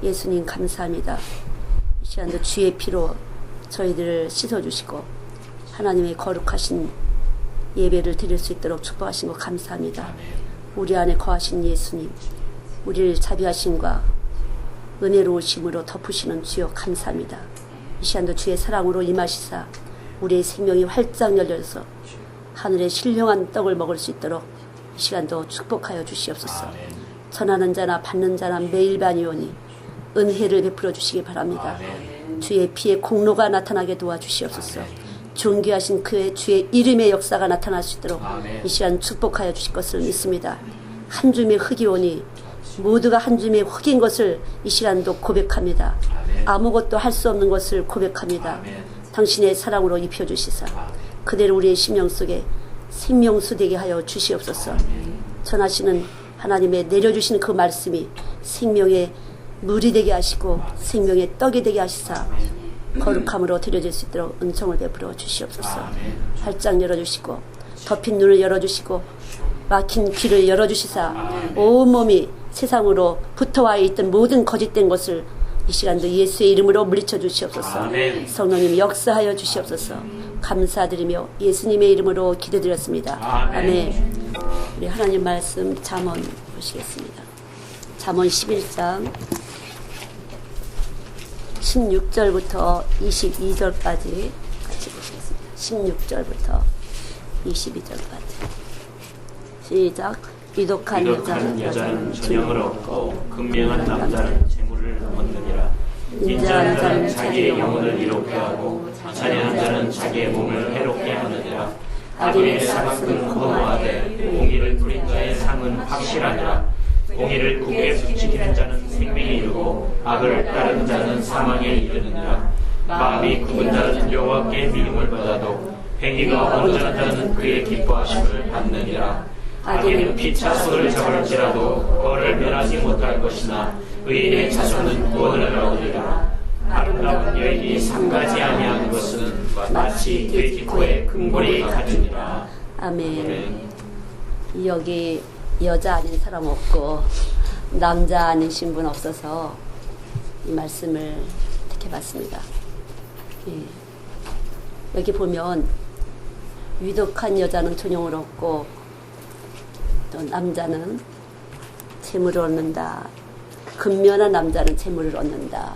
예수님 감사합니다. 이 시간도 주의 피로 저희들을 씻어주시고 하나님의 거룩하신 예배를 드릴 수 있도록 축복하신 것 감사합니다. 우리 안에 거하신 예수님, 우리를 자비하심과 은혜로우심으로 덮으시는 주여 감사합니다. 이 시간도 주의 사랑으로 임하시사 우리의 생명이 활짝 열려서 하늘의 신령한 떡을 먹을 수 있도록 이 시간도 축복하여 주시옵소서. 전하는 자나 받는 자나 매일 반이오니 은혜를 베풀어 주시기 바랍니다. 주의 피의 공로가 나타나게 도와주시옵소서. 존귀하신 그의 주의 이름의 역사가 나타날 수 있도록 이 시간 축복하여 주실 것을 믿습니다. 한 줌의 흙이 오니 모두가 한 줌의 흙인 것을 이 시간도 고백합니다. 아무것도 할 수 없는 것을 고백합니다. 당신의 사랑으로 입혀주시사 그대로 우리의 심령 속에 생명수 되게 하여 주시옵소서. 전하시는 하나님의 내려주시는 그 말씀이 생명의 물이 되게 하시고 생명의 떡이 되게 하시사 거룩함으로 드려질 수 있도록 은총을 베풀어 주시옵소서. 활짝 열어주시고 덮인 눈을 열어주시고 막힌 귀를 열어주시사 온몸이 세상으로 붙어와 있던 모든 거짓된 것을 이 시간도 예수의 이름으로 물리쳐 주시옵소서. 성령님 역사하여 주시옵소서. 감사드리며 예수님의 이름으로 기도드렸습니다. 아멘. 우리 하나님 말씀 잠언 보시겠습니다. 잠언 11장 16절부터 22절까지 같이 보시겠습니다. 16절부터 22절까지 시작. 유독한 여자는 전형을 얻고 근명한 남자는 재물을 얻느니라. 인자한 자는 자기의 영혼을 이롭게 하고 잔인한 자는 자기의 몸을 해롭게 하느니라. 악인의 삭은 허무하되 공의를 부린 자의 상은 확실하니라. 공의를 굳게 지키는 자는 생명에 이르고 악을 따르는 자는 사망에 이르느니라. 마음이 굽은 자는 여호와께 미움을 받아도 행위가 온전한 자는 그의 기뻐하심을 받느니라. 악인은 피차 손을 잡을지라도 벌을 면하지 못할 것이나 의인의 자손은 구원을 얻으리라. 아름다운 여인이 상가지 아니하는 것은 마치 돼지코에 금고리 같으니라. 아멘. 여기 여자 아닌 사람 없고 남자 아니신 분 없어서 이 말씀을 택해봤습니다. 예. 여기 보면 유독한 여자는 존용을 얻고 또 남자는 재물을 얻는다. 근면한 남자는 재물을 얻는다.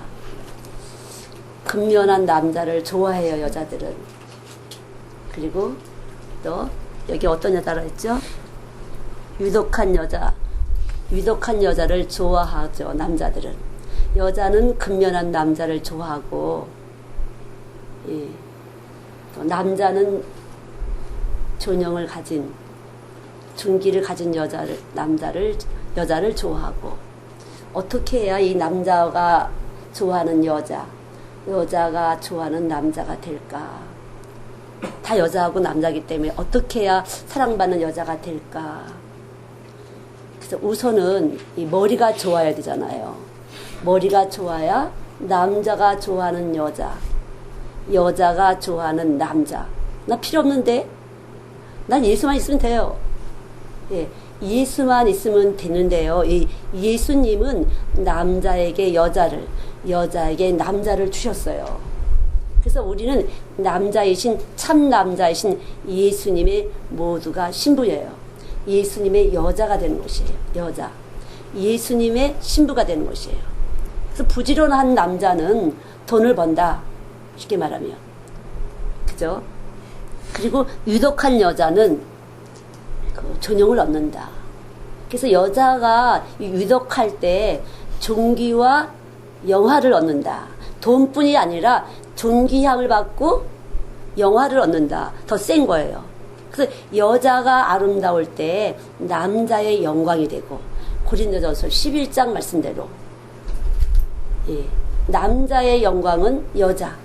근면한 남자를 좋아해요, 여자들은. 그리고 또 여기 어떤 여자라 했죠? 유독한 여자를 좋아하죠, 남자들은. 여자는 근면한 남자를 좋아하고, 예. 또 남자는 존영을 가진, 중기를 가진 여자를 좋아하고, 어떻게 해야 이 남자가 좋아하는 여자가 좋아하는 남자가 될까? 다 여자하고 남자이기 때문에 어떻게 해야 사랑받는 여자가 될까? 그래서 우선은 이 머리가 좋아야 되잖아요. 머리가 좋아야 남자가 좋아하는 여자가 좋아하는 남자. 나 필요 없는데? 난 예수만 있으면 돼요. 예, 예수만 있으면 되는데요. 이 예수님은 남자에게 여자에게 남자를 주셨어요. 그래서 우리는 참 남자이신 예수님의 모두가 신부예요. 예수님의 여자가 되는 것이에요. 여자. 예수님의 신부가 되는 것이에요. 그래서 부지런한 남자는 돈을 번다. 쉽게 말하면. 그죠? 그리고 유독한 여자는 존영을 얻는다. 그래서 여자가 유독할 때 존귀와 영화를 얻는다. 돈뿐이 아니라 존귀함을 받고 영화를 얻는다. 더 센 거예요. 그래서 여자가 아름다울 때 남자의 영광이 되고, 고린도전서 11장 말씀대로, 예, 남자의 영광은 여자,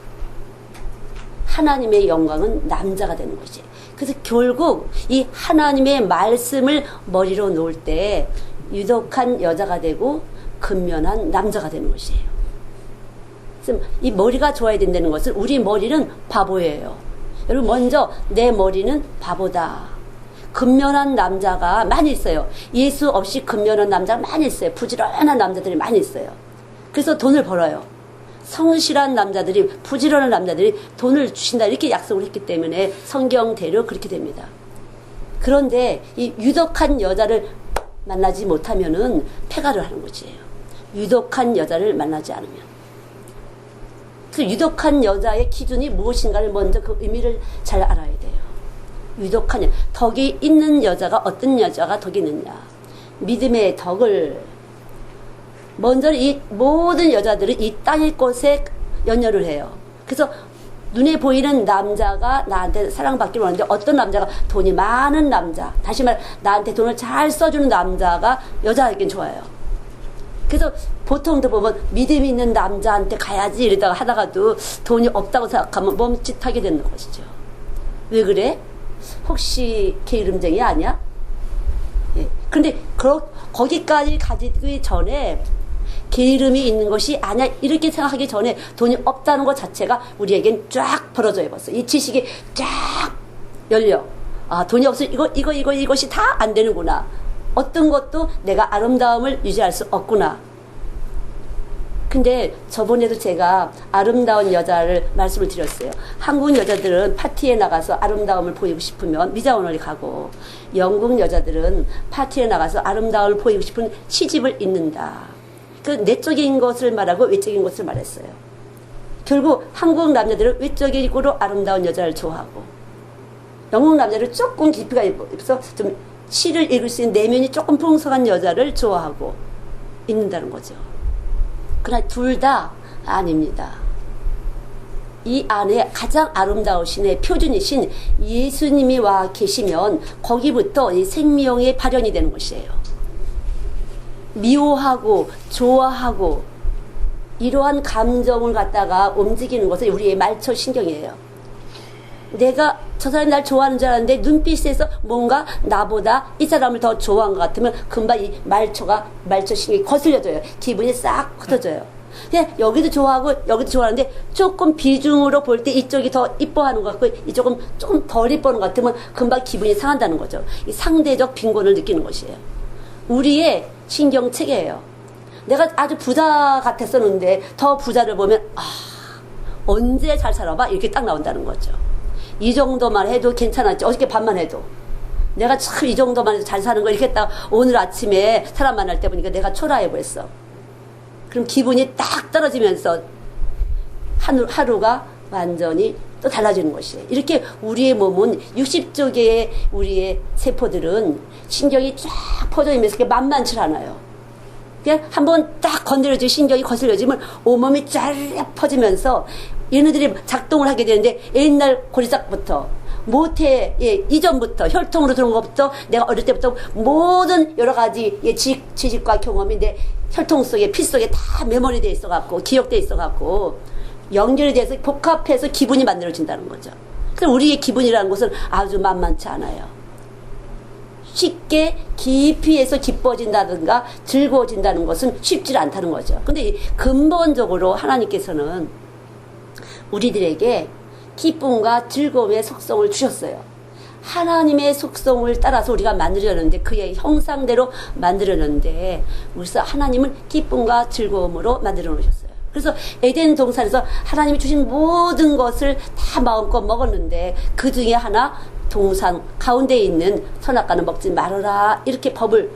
하나님의 영광은 남자가 되는 것이에요. 그래서 결국 이 하나님의 말씀을 머리로 놓을 때 유독한 여자가 되고 근면한 남자가 되는 것이에요. 그래서 이 머리가 좋아야 된다는 것은, 우리 머리는 바보예요. 여러분, 먼저 내 머리는 바보다. 근면한 남자가 많이 있어요. 예수 없이 근면한 남자가 많이 있어요. 부지런한 남자들이 많이 있어요. 그래서 돈을 벌어요. 성실한 남자들이, 부지런한 남자들이 돈을 주신다 이렇게 약속을 했기 때문에 성경대로 그렇게 됩니다. 그런데 이 유독한 여자를 만나지 못하면은 폐가를 하는 것이에요. 유독한 여자를 만나지 않으면. 그 유독한 여자의 기준이 무엇인가를 먼저 그 의미를 잘 알아야 돼요. 유독한 덕이 있는 여자가 어떤 여자가 덕이 있느냐. 믿음의 덕을 먼저 이 모든 여자들은 이 땅의 것에 연연을 해요. 그래서 눈에 보이는 남자가 나한테 사랑받기를 원하는데 어떤 남자가 돈이 많은 남자, 다시 말해 나한테 돈을 잘 써주는 남자가 여자에겐 좋아요. 그래서 보통도 보면 믿음이 있는 남자한테 가야지 이러다가 하다가도 돈이 없다고 생각하면 멈칫하게 되는 것이죠. 왜 그래? 혹시 게으름쟁이 아니야? 예. 그런데 거기까지 가기 전에 게으름이 있는 것이 아니야 이렇게 생각하기 전에 돈이 없다는 것 자체가 우리에겐 쫙 벌어져 버렸어. 이 지식이 쫙 열려. 아, 돈이 없으면 이것이 다 안 되는구나. 어떤 것도 내가 아름다움을 유지할 수 없구나. 근데 저번에도 제가 아름다운 여자를 말씀을 드렸어요. 한국 여자들은 파티에 나가서 아름다움을 보이고 싶으면 미자원을 가고, 영국 여자들은 파티에 나가서 아름다움을 보이고 싶은 시집을 잇는다. 그 내적인 것을 말하고 외적인 것을 말했어요. 결국 한국 남자들은 외적으로 아름다운 여자를 좋아하고, 영국 남자를 조금 깊이가 있어서 좀 시를 읽을 수 있는 내면이 조금 풍성한 여자를 좋아하고 있는다는 거죠. 그러나 둘 다 아닙니다. 이 안에 가장 아름다우신 표준이신 예수님이 와 계시면 거기부터 이 생명의 발현이 되는 것이에요. 미워하고 좋아하고 이러한 감정을 갖다가 움직이는 것은 우리의 말초 신경이에요. 내가 저 사람이 날 좋아하는 줄 알았는데 눈빛에서 뭔가 나보다 이 사람을 더 좋아한 것 같으면 금방 이 말초 신경이 거슬려져요. 기분이 싹 흩어져요. 그냥 여기도 좋아하고 여기도 좋아하는데 조금 비중으로 볼 때 이쪽이 더 이뻐하는 것 같고 이쪽은 조금 덜 이뻐하는 것 같으면 금방 기분이 상한다는 거죠. 이 상대적 빈곤을 느끼는 것이에요. 우리의 신경체계예요. 내가 아주 부자 같았었는데 더 부자를 보면 언제 잘 살아봐? 이렇게 딱 나온다는 거죠. 이 정도만 해도 괜찮았지. 어저께 밤만 해도 내가 참 이 정도만 해도 잘 사는 거 이렇게 딱 오늘 아침에 사람 만날 때 보니까 내가 초라해 보였어. 그럼 기분이 딱 떨어지면서 하루가 완전히 또 달라지는 것이에요. 이렇게 우리의 몸은 60조 개의 우리의 세포들은 신경이 쫙 퍼져있면서 만만치 않아요. 그냥 한번 딱 건드려지고 신경이 거슬려지면 온몸이 쫙 퍼지면서 얘네들이 작동을 하게 되는데 옛날 고리짝부터 모태 이전부터 혈통으로 들어온 것부터 내가 어릴 때부터 모든 여러 가지 지식과 경험이 내 혈통 속에 피 속에 다 메모리 돼 있어갖고 기억돼 있어갖고 연결이 돼서 복합해서 기분이 만들어진다는 거죠. 그래서 우리의 기분이라는 것은 아주 만만치 않아요. 쉽게 깊이에서 기뻐진다든가 즐거워진다는 것은 쉽지 않다는 거죠. 근데 근본적으로 하나님께서는 우리들에게 기쁨과 즐거움의 속성을 주셨어요. 하나님의 속성을 따라서 우리가 만들어졌는데 그의 형상대로 만들어졌는데 그래서 하나님은 기쁨과 즐거움으로 만들어 놓으셨어요. 그래서 에덴 동산에서 하나님이 주신 모든 것을 다 마음껏 먹었는데 그 중에 하나 동산 가운데 있는 선악과는 먹지 말아라 이렇게 법을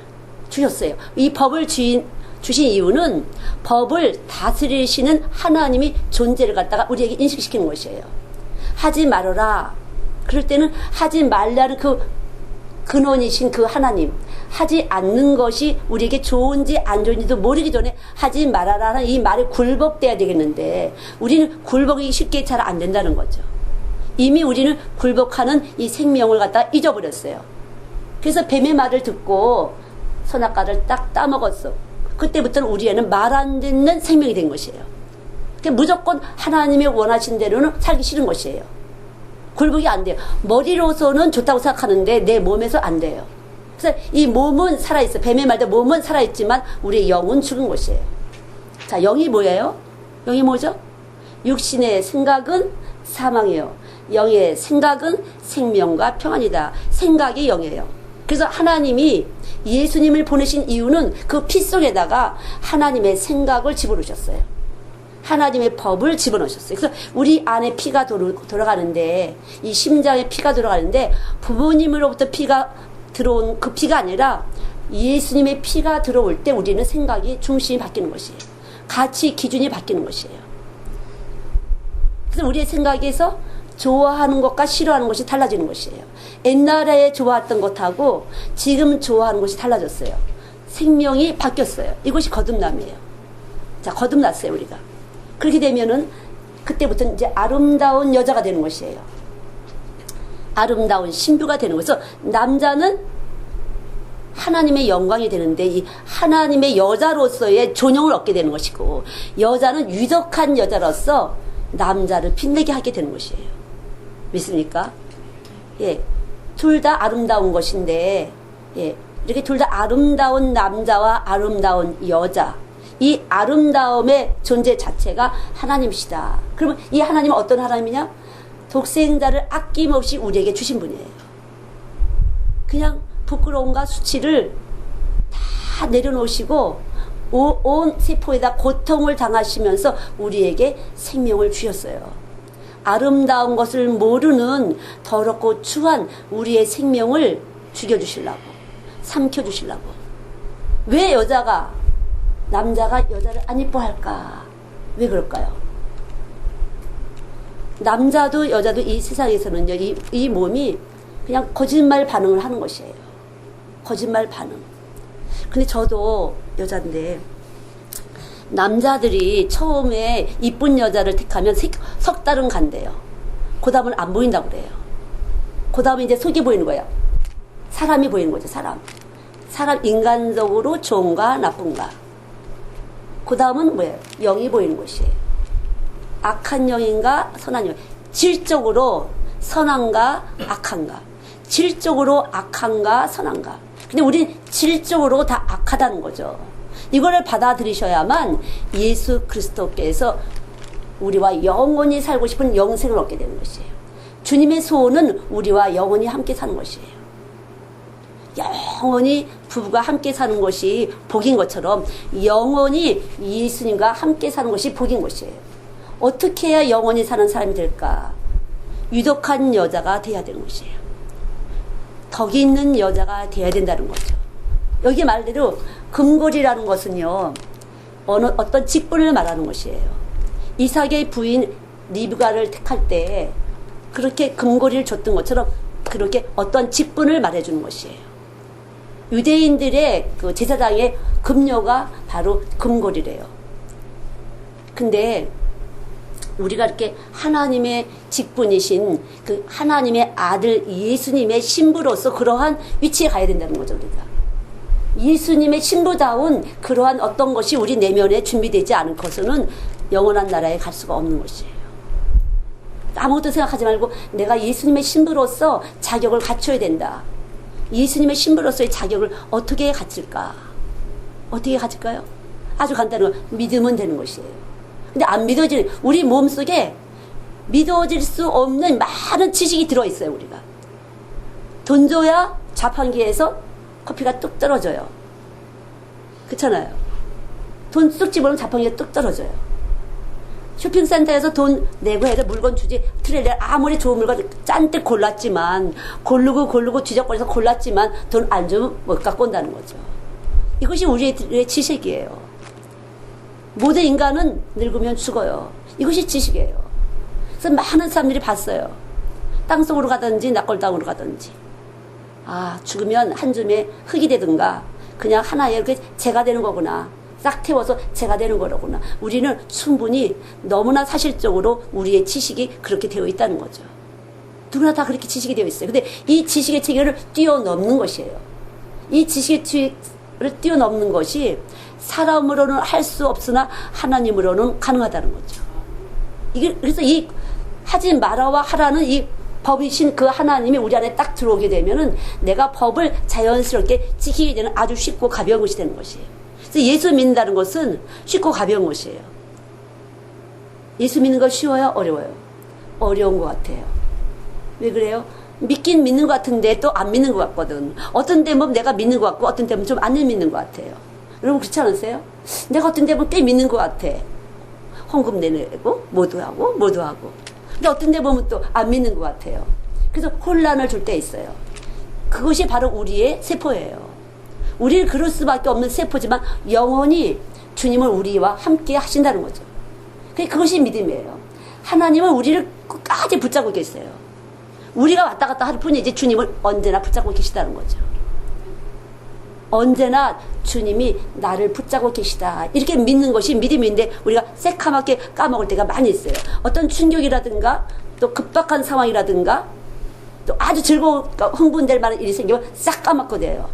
주셨어요. 이 법을 주신 이유는 법을 다스리시는 하나님이 존재를 갖다가 우리에게 인식시키는 것이에요. 하지 말아라. 그럴 때는 하지 말라는 그 근원이신 그 하나님, 하지 않는 것이 우리에게 좋은지 안 좋은지도 모르기 전에 하지 말아라는 이 말에 굴복돼야 되겠는데 우리는 굴복이 쉽게 잘 안 된다는 거죠. 이미 우리는 굴복하는 이 생명을 갖다 잊어버렸어요. 그래서 뱀의 말을 듣고 선악과를 딱 따먹었어. 그때부터는 우리에는 말 안 듣는 생명이 된 것이에요. 그러니까 무조건 하나님의 원하신 대로는 살기 싫은 것이에요. 굴복이 안 돼요. 머리로서는 좋다고 생각하는데 내 몸에서 안 돼요. 그래서 이 몸은 살아있어. 뱀의 말대로 몸은 살아있지만 우리의 영은 죽은 것이에요. 자, 영이 뭐예요? 영이 뭐죠? 육신의 생각은 사망이에요. 영의 생각은 생명과 평안이다. 생각이 영이에요. 그래서 하나님이 예수님을 보내신 이유는 그 피 속에다가 하나님의 생각을 집어넣으셨어요. 하나님의 법을 집어넣으셨어요. 그래서 우리 안에 피가 돌아가는데, 이 심장에 피가 돌아가는데, 부모님으로부터 피가 들어온 그 피가 아니라 예수님의 피가 들어올 때 우리는 생각이 중심이 바뀌는 것이에요. 가치 기준이 바뀌는 것이에요. 그래서 우리의 생각에서 좋아하는 것과 싫어하는 것이 달라지는 것이에요. 옛날에 좋아했던 것하고 지금 좋아하는 것이 달라졌어요. 생명이 바뀌었어요. 이것이 거듭남이에요. 자, 거듭났어요, 우리가. 그렇게 되면은 그때부터 이제 아름다운 여자가 되는 것이에요. 아름다운 신부가 되는 거죠. 남자는 하나님의 영광이 되는데 이 하나님의 여자로서의 존영을 얻게 되는 것이고, 여자는 유력한 여자로서 남자를 빛내게 하게 되는 것이에요. 믿습니까? 예, 둘 다 아름다운 것인데, 예, 이렇게 둘 다 아름다운 남자와 아름다운 여자, 이 아름다움의 존재 자체가 하나님이시다. 그러면 이 하나님은 어떤 하나님이냐? 독생자를 아낌없이 우리에게 주신 분이에요. 그냥 부끄러움과 수치를 다 내려놓으시고 온 세포에다 고통을 당하시면서 우리에게 생명을 주셨어요. 아름다운 것을 모르는 더럽고 추한 우리의 생명을 죽여주시려고, 삼켜주시려고. 왜 남자가 여자를 안 이뻐할까? 왜 그럴까요? 남자도 여자도 이 세상에서는요, 이 몸이 그냥 거짓말 반응을 하는 것이에요. 거짓말 반응. 근데 저도 여자인데, 남자들이 처음에 이쁜 여자를 택하면 석 달은 간대요. 그 다음은 안 보인다고 그래요. 그 다음에 이제 속이 보이는 거예요. 사람이 보이는 거죠, 사람. 인간적으로 좋은가, 나쁜가. 그 다음은 뭐예요? 영이 보이는 것이에요. 악한 영인가, 선한 영. 질적으로 선한가, 악한가. 질적으로 악한가, 선한가. 근데 우린 질적으로 다 악하다는 거죠. 이거를 받아들이셔야만 예수 그리스도께서 우리와 영원히 살고 싶은 영생을 얻게 되는 것이에요. 주님의 소원은 우리와 영원히 함께 사는 것이에요. 영원히 부부가 함께 사는 것이 복인 것처럼 영원히 예수님과 함께 사는 것이 복인 것이에요. 어떻게 해야 영원히 사는 사람이 될까? 유독한 여자가 돼야 되는 것이에요. 덕이 있는 여자가 돼야 된다는 거죠. 여기 말대로 금골이라는 것은요, 어떤 직분을 말하는 것이에요. 이삭의 부인 리브가를 택할 때 그렇게 금고리를 줬던 것처럼 그렇게 어떤 직분을 말해주는 것이에요. 유대인들의 그 제사장의 금료가 바로 금고리래요. 근데 우리가 이렇게 하나님의 직분이신 그 하나님의 아들 예수님의 신부로서 그러한 위치에 가야 된다는 거죠, 우리가. 예수님의 신부다운 그러한 어떤 것이 우리 내면에 준비되지 않고서는 영원한 나라에 갈 수가 없는 것이에요. 아무것도 생각하지 말고 내가 예수님의 신부로서 자격을 갖춰야 된다. 예수님의 신부로서의 자격을 어떻게 갖출까? 어떻게 가질까요? 아주 간단한 거, 믿으면 되는 것이에요. 근데 안 믿어지는, 우리 몸속에 믿어질 수 없는 많은 지식이 들어있어요, 우리가. 돈 줘야 자판기에서 커피가 뚝 떨어져요. 그렇잖아요. 돈 쑥 집어넣으면 자판기가 뚝 떨어져요. 쇼핑센터에서 돈 내고 해서 물건 주지, 트레일러 아무리 좋은 물건 짠뜩 골랐지만, 고르고 뒤적거려서 골랐지만 돈 안 주면 못 갖고 온다는 거죠. 이것이 우리의 지식이에요. 모든 인간은 늙으면 죽어요. 이것이 지식이에요. 그래서 많은 사람들이 봤어요. 땅속으로 가든지 낙골당으로 가든지. 아, 죽으면 한 줌의 흙이 되든가 그냥 하나의 이렇게 재가 되는 거구나. 싹 태워서 재가 되는 거로구나. 우리는 충분히 너무나 사실적으로 우리의 지식이 그렇게 되어 있다는 거죠. 누구나 다 그렇게 지식이 되어 있어요. 근데 이 지식의 체계를 뛰어넘는 것이에요. 이 지식의 체계를 뛰어넘는 것이 사람으로는 할 수 없으나 하나님으로는 가능하다는 거죠. 그래서 이 하지 말아와 하라는 이 법이신 그 하나님이 우리 안에 딱 들어오게 되면은 내가 법을 자연스럽게 지키게 되는 아주 쉽고 가벼운 것이 되는 것이에요. 그래서 예수 믿는다는 것은 쉽고 가벼운 것이에요. 예수 믿는 거 쉬워요? 어려워요? 어려운 것 같아요. 왜 그래요? 믿긴 믿는 것 같은데 또 안 믿는 것 같거든. 어떤 데면 내가 믿는 것 같고 어떤 데면 좀 안 믿는 것 같아요. 여러분 그렇지 않으세요? 내가 어떤 데면 꽤 믿는 것 같아. 헌금 내내고 모두 하고. 근데 어떤 데 보면 또 안 믿는 것 같아요. 그래서 혼란을 줄 때 있어요. 그것이 바로 우리의 세포예요. 우리는 그럴 수밖에 없는 세포지만 영원히 주님은 우리와 함께 하신다는 거죠. 그것이 믿음이에요. 하나님은 우리를 끝까지 붙잡고 계세요. 우리가 왔다 갔다 할 뿐이지 주님을 언제나 붙잡고 계시다는 거죠. 언제나 주님이 나를 붙잡고 계시다. 이렇게 믿는 것이 믿음인데 우리가 새카맣게 까먹을 때가 많이 있어요. 어떤 충격이라든가 또 급박한 상황이라든가 또 아주 즐거운 흥분될 만한 일이 생기면 싹 까먹게 돼요.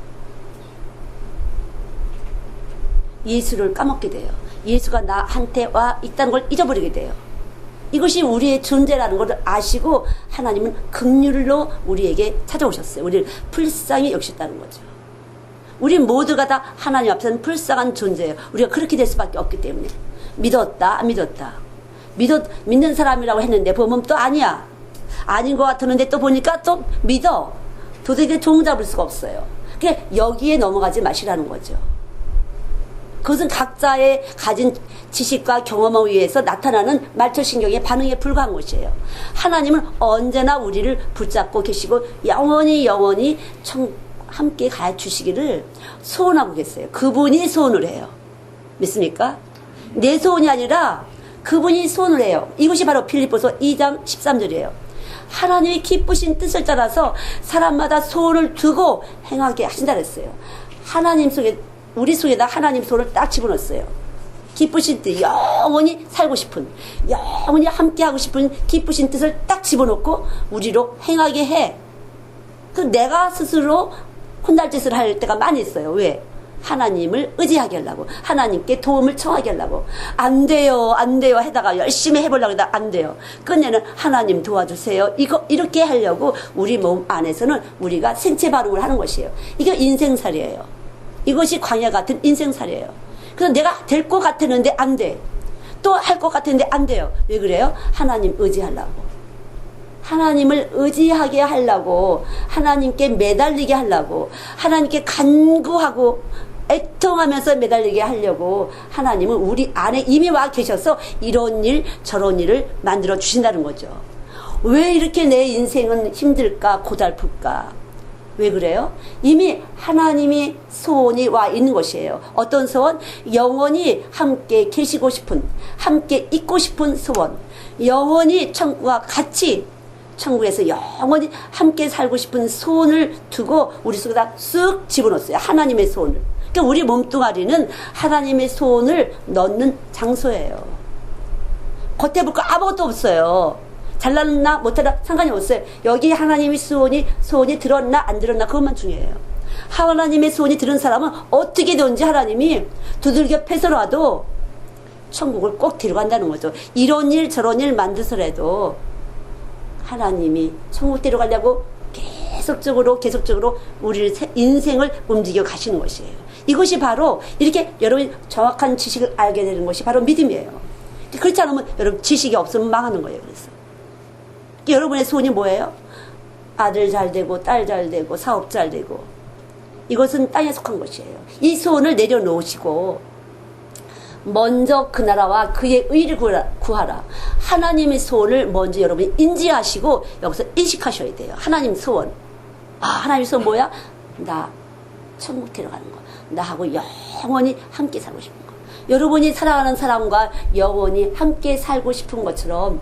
예수를 까먹게 돼요. 예수가 나한테 와 있다는 걸 잊어버리게 돼요. 이것이 우리의 존재라는 것을 아시고 하나님은 긍휼로 우리에게 찾아오셨어요. 우리를 불쌍히 여기셨다는 거죠. 우리 모두가 다 하나님 앞에서는 불쌍한 존재예요. 우리가 그렇게 될 수밖에 없기 때문에. 믿었다 안 믿었다. 믿는 사람이라고 했는데 보면 또 아니야. 아닌 것 같았는데 또 보니까 또 믿어. 도저히 종잡을 수가 없어요. 그러니까 여기에 넘어가지 마시라는 거죠. 그것은 각자의 가진 지식과 경험에 의해서 나타나는 말초신경의 반응에 불과한 것이에요. 하나님은 언제나 우리를 붙잡고 계시고 영원히 함께 가르치시기를 소원하고 계세요. 그분이 소원을 해요. 믿습니까? 내 소원이 아니라 그분이 소원을 해요. 이것이 바로 빌립보서 2장 13절이에요. 하나님이 기쁘신 뜻을 따라서 사람마다 소원을 두고 행하게 하신다 그랬어요. 하나님 속에 우리 속에다 하나님 소원을 딱 집어넣었어요. 기쁘신 뜻, 영원히 살고 싶은, 영원히 함께하고 싶은 기쁘신 뜻을 딱 집어넣고 우리로 행하게 해. 그 내가 스스로 혼날짓을 할 때가 많이 있어요. 왜? 하나님을 의지하게 하려고, 하나님께 도움을 청하게 하려고. 안 돼요 하다가 열심히 해보려고 하다가 안 돼요. 끝내는 하나님 도와주세요. 이렇게 하려고 우리 몸 안에서는 우리가 생체 반응을 하는 것이에요. 이게 인생살이에요. 이것이 광야 같은 인생살이에요. 그래서 내가 될 것 같았는데 안 돼. 또 할 것 같았는데 안 돼요. 왜 그래요? 하나님 의지하려고. 하나님을 의지하게 하려고, 하나님께 매달리게 하려고, 하나님께 간구하고 애통하면서 매달리게 하려고 하나님은 우리 안에 이미 와 계셔서 이런 일 저런 일을 만들어 주신다는 거죠. 왜 이렇게 내 인생은 힘들까 고달플까? 왜 그래요? 이미 하나님이 소원이 와 있는 것이에요. 어떤 소원? 영원히 함께 계시고 싶은, 함께 있고 싶은 소원. 영원히 천국과 같이 천국에서 영원히 함께 살고 싶은 소원을 두고 우리 속에다 쑥 집어넣었어요. 하나님의 소원을. 그러니까 우리 몸뚱아리는 하나님의 소원을 넣는 장소예요. 겉에 볼 거 아무것도 없어요. 잘났나 못하나 상관이 없어요. 여기 하나님의 소원이 들었나 안 들었나 그것만 중요해요. 하나님의 소원이 들은 사람은 어떻게든지 하나님이 두들겨 패서라도 천국을 꼭 데려간다는 거죠. 이런 일 저런 일 만드서라도 하나님이 천국 데려가려고 계속적으로 우리를 인생을 움직여 가시는 것이에요. 이것이 바로 이렇게 여러분이 정확한 지식을 알게 되는 것이 바로 믿음이에요. 그렇지 않으면 여러분 지식이 없으면 망하는 거예요. 그래서 여러분의 소원이 뭐예요? 아들 잘 되고 딸 잘 되고 사업 잘 되고. 이것은 땅에 속한 것이에요. 이 소원을 내려놓으시고 먼저 그 나라와 그의 의를 구하라. 하나님의 소원을 먼저 여러분이 인지하시고 여기서 인식하셔야 돼요. 하나님 소원. 하나님 소원 뭐야? 나 천국 데려가는 거. 나하고 영원히 함께 살고 싶은 거. 여러분이 사랑하는 사람과 영원히 함께 살고 싶은 것처럼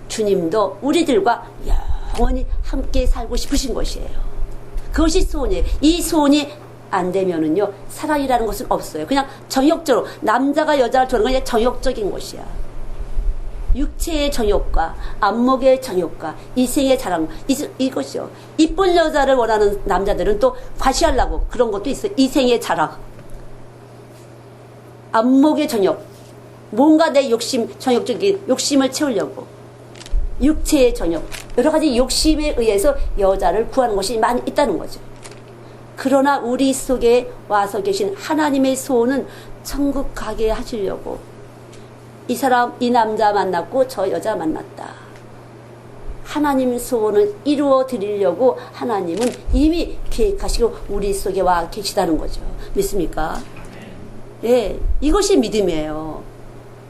주님도 우리들과 영원히 함께 살고 싶으신 것이에요. 그것이 소원이에요. 이 소원이 안 되면은요, 사랑이라는 것은 없어요. 그냥 정욕적으로, 남자가 여자를 좋아하는 건 정욕적인 것이야. 육체의 정욕과 안목의 정욕과 이생의 자랑, 이것이요. 이쁜 여자를 원하는 남자들은 또 과시하려고 그런 것도 있어요. 이생의 자랑, 안목의 정욕, 뭔가 내 정욕적인 욕심을 채우려고. 육체의 정욕, 여러 가지 욕심에 의해서 여자를 구하는 것이 많이 있다는 거죠. 그러나 우리 속에 와서 계신 하나님의 소원은 천국 가게 하시려고. 이 사람, 이 남자 만났고 저 여자 만났다. 하나님 소원을 이루어 드리려고 하나님은 이미 계획하시고 우리 속에 와 계시다는 거죠. 믿습니까? 예, 이것이 믿음이에요.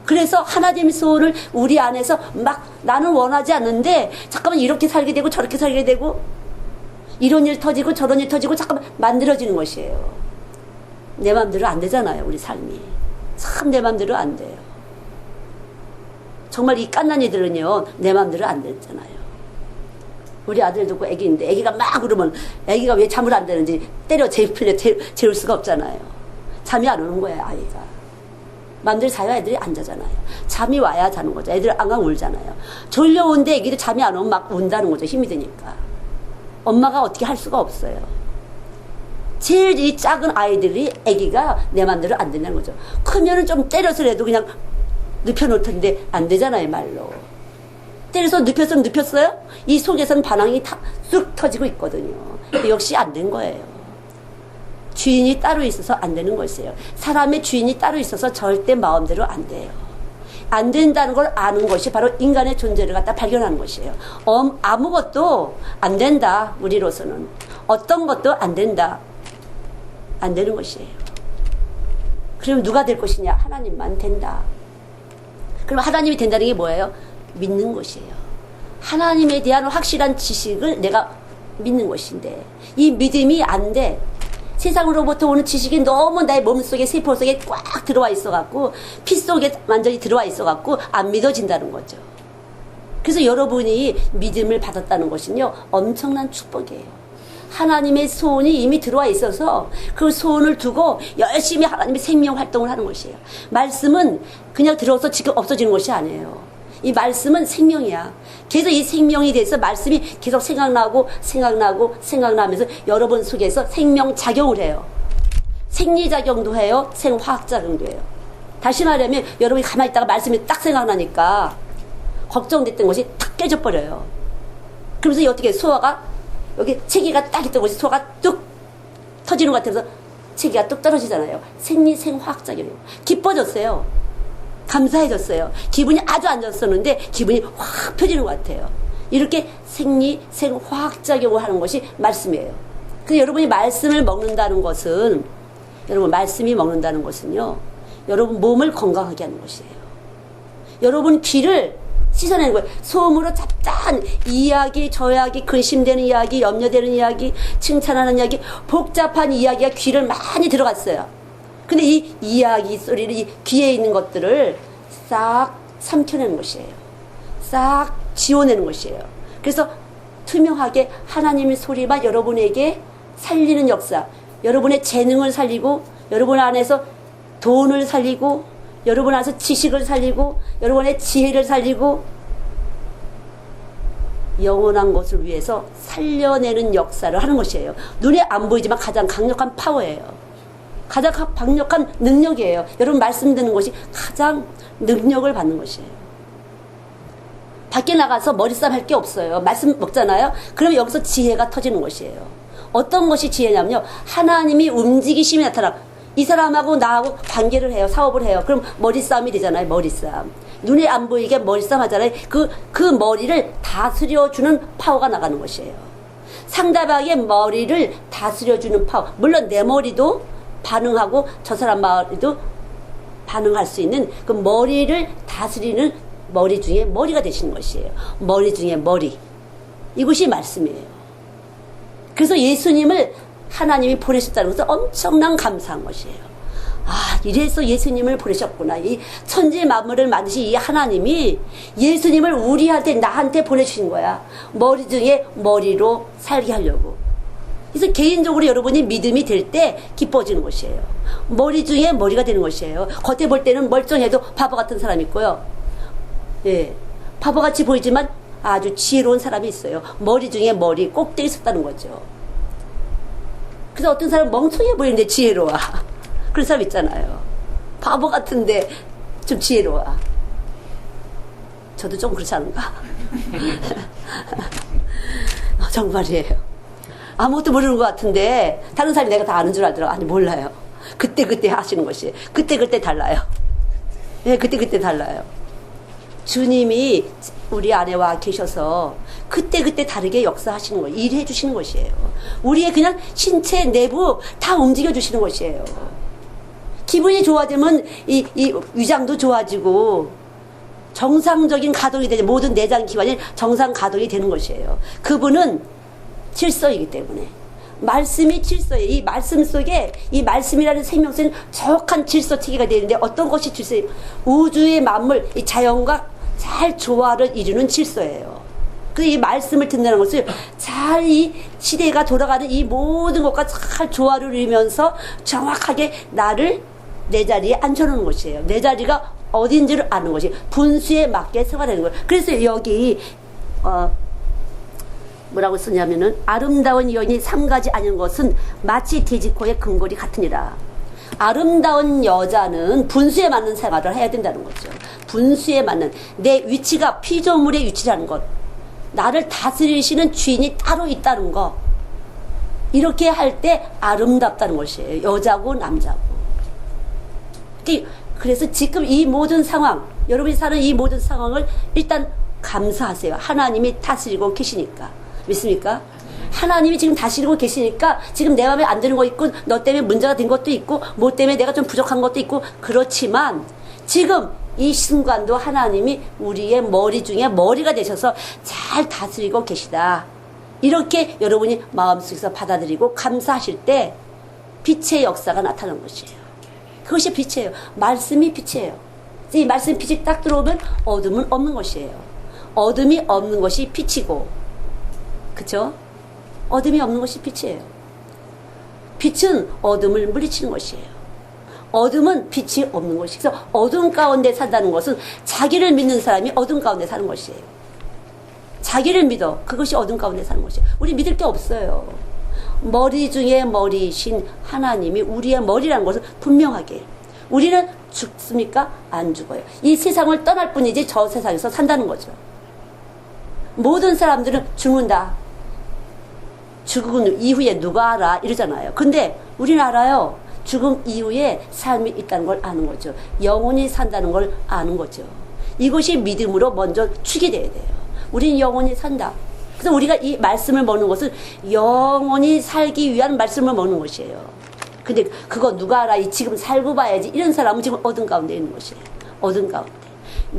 그래서 하나님 소원을 우리 안에서 막 나는 원하지 않는데 잠깐만 이렇게 살게 되고 저렇게 살게 되고 이런 일 터지고 저런 일 터지고 잠깐만 만들어지는 것이에요. 내 마음대로 안 되잖아요. 우리 삶이 참 내 마음대로 안 돼요. 정말 이 갓난이들은요 내 마음대로 안 되잖아요. 우리 아들 두고 애기인데 애기가 막 그러면 애기가 왜 잠을 안 자는지 때려 재울 수가 없잖아요. 잠이 안 오는 거예요. 아이가 마음대로 자야 애들이 안 자잖아요. 잠이 와야 자는 거죠. 애들 앙앙 울잖아요. 졸려오는데 애기도 잠이 안 오면 막 운다는 거죠. 힘이 드니까 엄마가 어떻게 할 수가 없어요. 제일 이 작은 아이들이 애기가 내 마음대로 안 된다는 거죠. 크면은 좀 때려서라도 그냥 눕혀놓을 텐데 안 되잖아요. 말로 때려서 눕혔어요? 이 속에서는 반항이 다 쑥 터지고 있거든요. 역시 안 된 거예요. 주인이 따로 있어서 안 되는 것이에요. 사람의 주인이 따로 있어서 절대 마음대로 안 돼요. 안 된다는 걸 아는 것이 바로 인간의 존재를 갖다 발견하는 것이에요. 아무것도 안 된다. 우리로서는 어떤 것도 안 된다. 안 되는 것이에요. 그럼 누가 될 것이냐? 하나님만 된다. 그럼 하나님이 된다는 게 뭐예요? 믿는 것이에요. 하나님에 대한 확실한 지식을 내가 믿는 것인데 이 믿음이 안 돼. 세상으로부터 오는 지식이 너무 나의 몸속에 세포 속에 꽉 들어와 있어갖고 피 속에 완전히 들어와 있어갖고 안 믿어진다는 거죠. 그래서 여러분이 믿음을 받았다는 것은요 엄청난 축복이에요. 하나님의 소원이 이미 들어와 있어서 그 소원을 두고 열심히 하나님의 생명 활동을 하는 것이에요. 말씀은 그냥 들어서 지금 없어지는 것이 아니에요. 이 말씀은 생명이야. 계속 이 생명이 돼서 말씀이 계속 생각나면서 여러분 속에서 생명작용을 해요. 생리작용도 해요. 생화학작용도 해요. 다시 말하면 여러분이 가만히 있다가 말씀이 딱 생각나니까 걱정됐던 것이 탁 깨져버려요. 그러면서 어떻게 소화가 여기 체기가 딱 있던 것이 소화가 뚝 터지는 것 같아서 체기가 뚝 떨어지잖아요. 생화학작용이에요. 기뻐졌어요. 감사해졌어요. 기분이 아주 안 좋았었는데 기분이 확 펴지는 것 같아요. 이렇게 생화학작용을 하는 것이 말씀이에요. 그래서 여러분이 말씀을 먹는다는 것은 말씀이 먹는다는 것은요 여러분 몸을 건강하게 하는 것이에요. 여러분 귀를 씻어내는 거예요. 소음으로 잡다한 이야기, 저 이야기, 근심되는 이야기, 염려되는 이야기, 칭찬하는 이야기, 복잡한 이야기가 귀를 많이 들어갔어요. 근데 이 이야기 소리를 이 귀에 있는 것들을 싹 삼켜내는 것이에요. 싹 지워내는 것이에요. 그래서 투명하게 하나님의 소리만 여러분에게 살리는 역사, 여러분의 재능을 살리고 여러분 안에서 돈을 살리고 여러분 안에서 지식을 살리고 여러분의 지혜를 살리고 영원한 것을 위해서 살려내는 역사를 하는 것이에요. 눈에 안 보이지만 가장 강력한 파워예요. 가장 강력한 능력이에요. 여러분 말씀 듣는 것이 가장 능력을 받는 것이에요. 밖에 나가서 머리싸움 할 게 없어요. 말씀 먹잖아요. 그러면 여기서 지혜가 터지는 것이에요. 어떤 것이 지혜냐면요. 하나님이 움직이심이 나타나. 이 사람하고 나하고 관계를 해요. 사업을 해요. 그럼 머리싸움이 되잖아요. 머리싸움. 눈에 안 보이게 머리싸움 하잖아요. 그 머리를 다스려주는 파워가 나가는 것이에요. 상대방의 머리를 다스려주는 파워. 물론 내 머리도 반응하고 저 사람 머리도 반응할 수 있는 그 머리를 다스리는 머리 중에 머리가 되시는 것이에요. 머리 중에 머리. 이것이 말씀이에요. 그래서 예수님을 하나님이 보내셨다는 것은 엄청난 감사한 것이에요. 아, 이래서 예수님을 보내셨구나. 이 천지 만물을 만드신 이 하나님이 예수님을 우리한테 나한테 보내주신 거야. 머리 중에 머리로 살게 하려고. 그래서 개인적으로 여러분이 믿음이 될 때 기뻐지는 것이에요. 머리 중에 머리가 되는 것이에요. 겉에 볼 때는 멀쩡해도 바보 같은 사람이 있고요. 예, 바보같이 보이지만 아주 지혜로운 사람이 있어요. 머리 중에 머리 꼭대기 섰다는 거죠. 그래서 어떤 사람은 멍청해 보이는데 지혜로워. 그런 사람 있잖아요. 바보 같은데 좀 지혜로워. 저도 좀 그렇지 않은가? 정말이에요. 아무것도 모르는 것 같은데 다른 사람이 내가 다 아는 줄 알더라고. 아니 몰라요. 그때 하시는 것이 그때 달라요. 네, 그때 달라요. 주님이 우리 안에 와 계셔서 그때그때 다르게 역사하시는 거예요. 일해 주시는 것이에요. 우리의 그냥 신체 내부 다 움직여 주시는 것이에요. 기분이 좋아지면 이 위장도 좋아지고 정상적인 가동이 되죠. 모든 내장 기관이 정상 가동이 되는 것이에요. 그분은 질서이기 때문에. 말씀이 질서예요. 이 말씀 속에 이 말씀이라는 생명 속에 정확한 질서 체계가 되는데 어떤 것이 질서예요? 우주의 만물, 이 자연과 잘 조화를 이루는 질서예요. 그 이 말씀을 듣는다는 것을 잘 이 시대가 돌아가는 이 모든 것과 잘 조화를 이루면서 정확하게 나를 내 자리에 앉혀놓는 것이에요. 내 자리가 어딘지를 아는 것이 분수에 맞게 생활하는 거예요. 그래서 여기 뭐라고 쓰냐면은 아름다운 여인이 삼가지 아닌 것은 마치 돼지코의 금골이 같으니라. 아름다운 여자는 분수에 맞는 생활을 해야 된다는 거죠. 분수에 맞는 내 위치가 피조물의 위치라는 것, 나를 다스리시는 주인이 따로 있다는 거, 이렇게 할 때 아름답다는 것이에요. 여자고 남자고. 그래서 지금 이 모든 상황, 여러분이 사는 이 모든 상황을 일단 감사하세요. 하나님이 다스리고 계시니까. 믿습니까? 하나님이 지금 다스리고 계시니까 지금 내 마음에 안 드는 거 있고 너 때문에 문제가 된 것도 있고 뭐 때문에 내가 좀 부족한 것도 있고 그렇지만 지금 이 순간도 하나님이 우리의 머리 중에 머리가 되셔서 잘 다스리고 계시다. 이렇게 여러분이 마음속에서 받아들이고 감사하실 때 빛의 역사가 나타나는 것이에요. 그것이 빛이에요. 말씀이 빛이에요. 이 말씀 빛이 딱 들어오면 어둠은 없는 것이에요. 어둠이 없는 것이 빛이고, 그쵸? 어둠이 없는 것이 빛이에요. 빛은 어둠을 물리치는 것이에요. 어둠은 빛이 없는 것이. 그래서 어둠 가운데 산다는 것은 자기를 믿는 사람이 어둠 가운데 사는 것이에요. 자기를 믿어. 그것이 어둠 가운데 사는 것이에요. 우리 믿을 게 없어요. 머리 중에 머리이신 하나님이 우리의 머리라는 것을 분명하게. 우리는 죽습니까? 안 죽어요. 이 세상을 떠날 뿐이지 저 세상에서 산다는 거죠. 모든 사람들은 죽는다. 죽은 이후에 누가 알아? 이러잖아요. 근데 우리는 알아요. 죽음 이후에 삶이 있다는 걸 아는 거죠. 영원히 산다는 걸 아는 거죠. 이것이 믿음으로 먼저 추계돼야 돼요. 우리는 영원히 산다. 그래서 우리가 이 말씀을 먹는 것은 영원히 살기 위한 말씀을 먹는 것이에요. 근데 그거 누가 알아? 지금 살고 봐야지. 이런 사람은 지금 어둠 가운데 있는 것이에요. 어둠 가운데.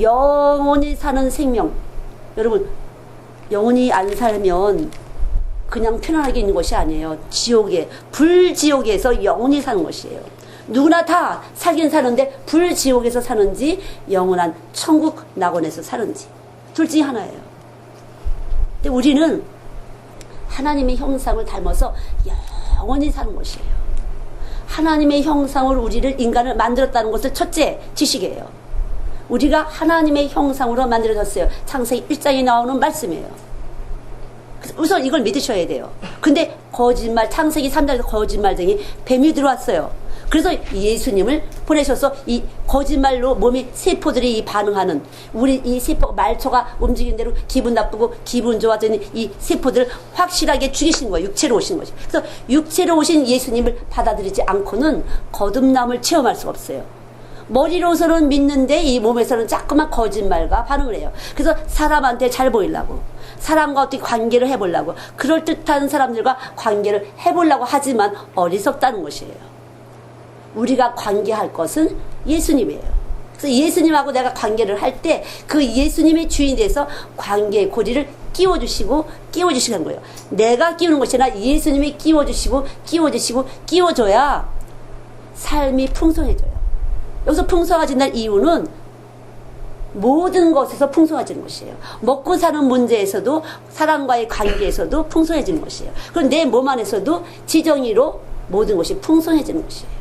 영원히 사는 생명. 여러분, 영원히 안 살면 그냥 편안하게 있는 것이 아니에요. 지옥에, 불지옥에서 영원히 사는 것이에요. 누구나 다 살긴 사는데 불지옥에서 사는지 영원한 천국 낙원에서 사는지 둘 중에 하나예요. 근데 우리는 하나님의 형상을 닮아서 영원히 사는 것이에요. 하나님의 형상으로 우리를 인간을 만들었다는 것을 첫째 지식이에요. 우리가 하나님의 형상으로 만들어졌어요. 창세기 1장에 나오는 말씀이에요. 우선 이걸 믿으셔야 돼요. 근데 거짓말, 창세기 3장에서 거짓말쟁이 뱀이 들어왔어요. 그래서 예수님을 보내셔서 이 거짓말로 몸이 세포들이 반응하는, 우리 이 세포, 말초가 움직이는 대로 기분 나쁘고 기분 좋아지는 이 세포들을 확실하게 죽이신 거예요. 육체로 오신 거죠. 그래서 육체로 오신 예수님을 받아들이지 않고는 거듭남을 체험할 수가 없어요. 머리로서는 믿는데 이 몸에서는 자꾸만 거짓말과 반응을 해요. 그래서 사람한테 잘 보이려고, 사람과 어떻게 관계를 해보려고, 그럴듯한 사람들과 관계를 해보려고 하지만 어리석다는 것이에요. 우리가 관계할 것은 예수님이에요. 그래서 예수님하고 내가 관계를 할 때 그 예수님의 주인이 돼서 관계의 고리를 끼워주시는 거예요. 내가 끼우는 것이 아니라 예수님이 끼워줘야 삶이 풍성해져요. 여기서 풍성해진다는 이유는 모든 것에서 풍성해지는 것이에요. 먹고 사는 문제에서도, 사람과의 관계에서도 풍성해지는 것이에요. 그럼 내 몸 안에서도 지정의로 모든 것이 풍성해지는 것이에요.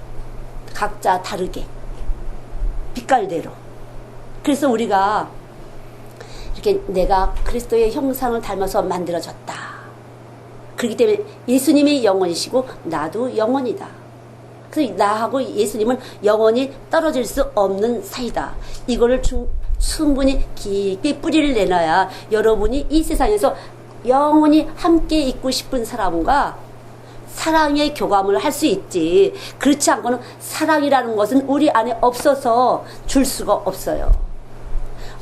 각자 다르게, 빛깔대로. 그래서 우리가 이렇게 내가 그리스도의 형상을 닮아서 만들어졌다. 그렇기 때문에 예수님이 영원이시고 나도 영원이다. 그래서 나하고 예수님은 영원히 떨어질 수 없는 사이다. 이거를 충분히 깊이 뿌리를 내놔야 여러분이 이 세상에서 영원히 함께 있고 싶은 사람과 사랑의 교감을 할 수 있지. 그렇지 않고는 사랑이라는 것은 우리 안에 없어서 줄 수가 없어요.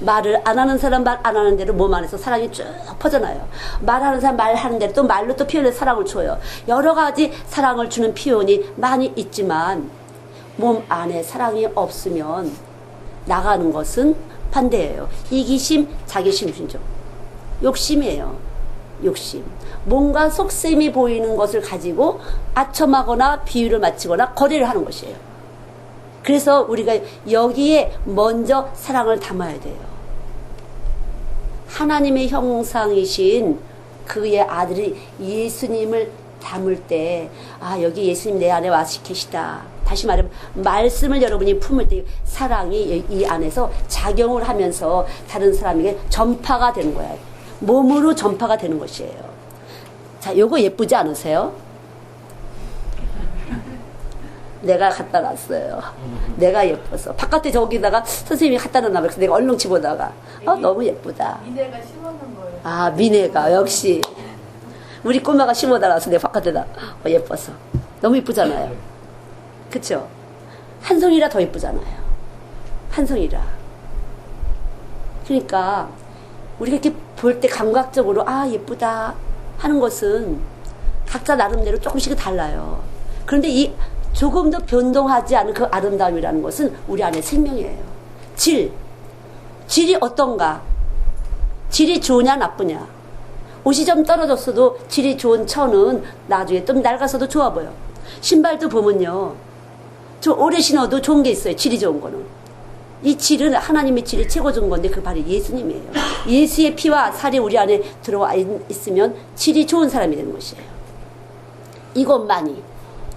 말을 안 하는 사람 말 안 하는 대로 몸 안에서 사랑이 쭉 퍼져나요. 말하는 사람 말하는 대로 또 말로 또 표현해서 사랑을 줘요. 여러 가지 사랑을 주는 표현이 많이 있지만 몸 안에 사랑이 없으면 나가는 것은 반대예요. 이기심, 자기심, 순종. 욕심이에요. 욕심. 뭔가 속셈이 보이는 것을 가지고 아첨하거나 비유를 맞추거나 거래를 하는 것이에요. 그래서 우리가 여기에 먼저 사랑을 담아야 돼요. 하나님의 형상이신 그의 아들이 예수님을 담을 때, 아, 여기 예수님 내 안에 와 계시다. 다시 말하면 말씀을 여러분이 품을 때 사랑이 이 안에서 작용을 하면서 다른 사람에게 전파가 되는 거예요. 몸으로 전파가 되는 것이에요. 자, 요거 예쁘지 않으세요? 내가 갖다 놨어요. 내가 예뻐서. 바깥에 저기다가 선생님이 갖다 놨나 그래서 내가 얼렁 집어다가 너무 예쁘다. 미네가 심어놓은 거예요. 아, 미네가 역시 우리 꼬마가 심어다 놔서 내가 바깥에다 예뻐서. 너무 예쁘잖아요. 그쵸? 한 송이라 더 예쁘잖아요. 한 송이라. 그러니까 우리가 이렇게 볼 때 감각적으로 아, 예쁘다 하는 것은 각자 나름대로 조금씩은 달라요. 그런데 이 조금 더 변동하지 않은 그 아름다움이라는 것은 우리 안에 생명이에요. 질이 어떤가? 질이 좋으냐 나쁘냐? 옷이 좀 떨어졌어도 질이 좋은 천은 나중에 좀 낡아서도 좋아 보여. 신발도 보면요, 좀 오래 신어도 좋은 게 있어요. 질이 좋은 거는. 이 질은 하나님의 질이 최고 좋은 건데 그 바로 예수님이에요. 예수의 피와 살이 우리 안에 들어와 있으면 질이 좋은 사람이 되는 것이에요. 이것만이.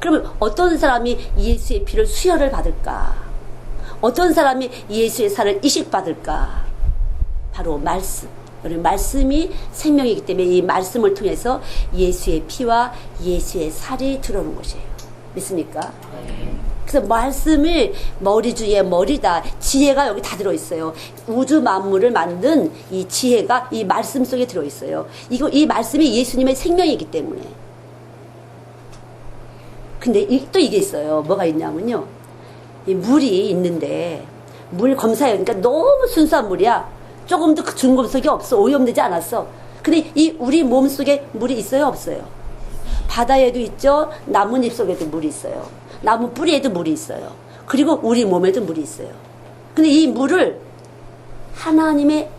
그러면 어떤 사람이 예수의 피를 수혈을 받을까? 어떤 사람이 예수의 살을 이식받을까? 바로 말씀. 우리 말씀이 생명이기 때문에 이 말씀을 통해서 예수의 피와 예수의 살이 들어오는 것이에요. 믿습니까? 그래서 말씀을 머리 주의 머리다. 지혜가 여기 다 들어있어요. 우주 만물을 만든 이 지혜가 이 말씀 속에 들어있어요. 이 말씀이 예수님의 생명이기 때문에. 근데 또 이게 있어요. 뭐가 있냐면요, 이 물이 있는데 물 검사해요. 그러니까 너무 순수한 물이야. 조금도 중금속이 없어. 오염되지 않았어. 근데 이 우리 몸 속에 물이 있어요, 없어요? 바다에도 있죠. 나뭇잎 속에도 물이 있어요. 나무 뿌리에도 물이 있어요. 그리고 우리 몸에도 물이 있어요. 근데 이 물을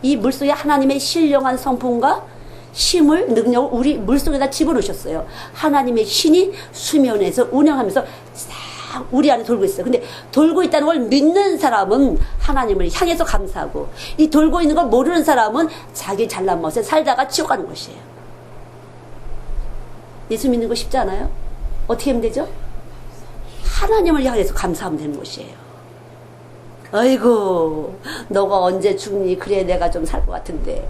이 물 속에 하나님의 신령한 성품과 힘을, 능력을 우리 물 속에다 집어넣으셨어요. 하나님의 신이 수면에서 운영하면서 싹 우리 안에 돌고 있어요. 근데 돌고 있다는 걸 믿는 사람은 하나님을 향해서 감사하고, 이 돌고 있는 걸 모르는 사람은 자기 잘난 멋에 살다가 지옥 가는 것이에요. 예수 믿는 거 쉽지 않아요? 어떻게 하면 되죠? 하나님을 향해서 감사하면 되는 것이에요. 아이고, 너가 언제 죽니? 그래, 내가 좀 살 것 같은데.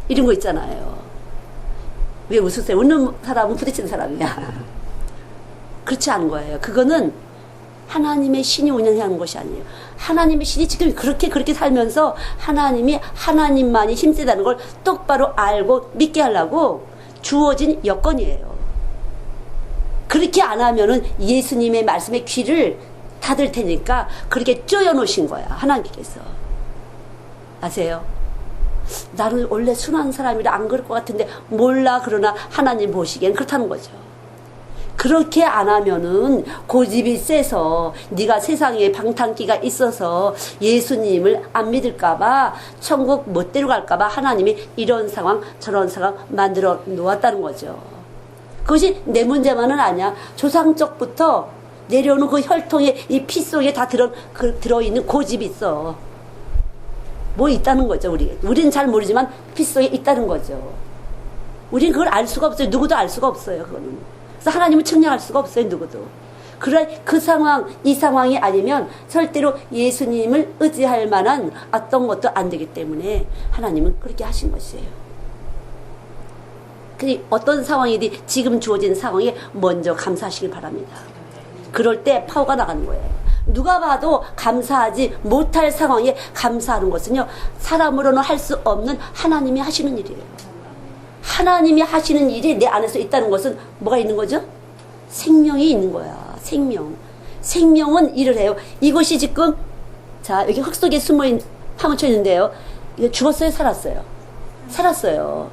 이런 거 있잖아요. 왜 웃으세요? 웃는 사람은 부딪히는 사람이야. 그렇지 않은 거예요. 그거는 하나님의 신이 운영하는 것이 아니에요. 하나님의 신이 지금 그렇게 살면서 하나님만이 힘세다는 걸 똑바로 알고 믿게 하려고 주어진 여건이에요. 그렇게 안 하면은 예수님의 말씀에 귀를 닫을 테니까 그렇게 쪼여놓으신 거야, 하나님께서. 아세요? 나는 원래 순한 사람이라 안 그럴 것 같은데 몰라. 그러나 하나님 보시기엔 그렇다는 거죠. 그렇게 안 하면은 고집이 세서 네가 세상에 방탕기가 있어서 예수님을 안 믿을까봐, 천국 못 데려갈까봐 하나님이 이런 상황 저런 상황 만들어 놓았다는 거죠. 그것이 내 문제만은 아니야. 조상적부터 내려오는 그 혈통에, 이 피 속에 다 들어있는 고집이 있어. 뭐 있다는 거죠. 우리는 잘 모르지만 피 속에 있다는 거죠. 우리는 그걸 알 수가 없어요. 누구도 알 수가 없어요. 그거는. 그래서 하나님을 측량할 수가 없어요. 누구도. 그래, 그 상황, 이 상황이 아니면 절대로 예수님을 의지할 만한 어떤 것도 안 되기 때문에 하나님은 그렇게 하신 것이에요. 근데 어떤 상황이든 지금 주어진 상황에 먼저 감사하시길 바랍니다. 그럴 때 파워가 나가는 거예요. 누가 봐도 감사하지 못할 상황에 감사하는 것은요, 사람으로는 할 수 없는 하나님이 하시는 일이에요. 하나님이 하시는 일이 내 안에서 있다는 것은 뭐가 있는 거죠? 생명이 있는 거야. 생명은 일을 해요. 이것이 지금, 자, 여기 흙 속에 파묻혀 있는데요. 이게 죽었어요, 살았어요? 살았어요.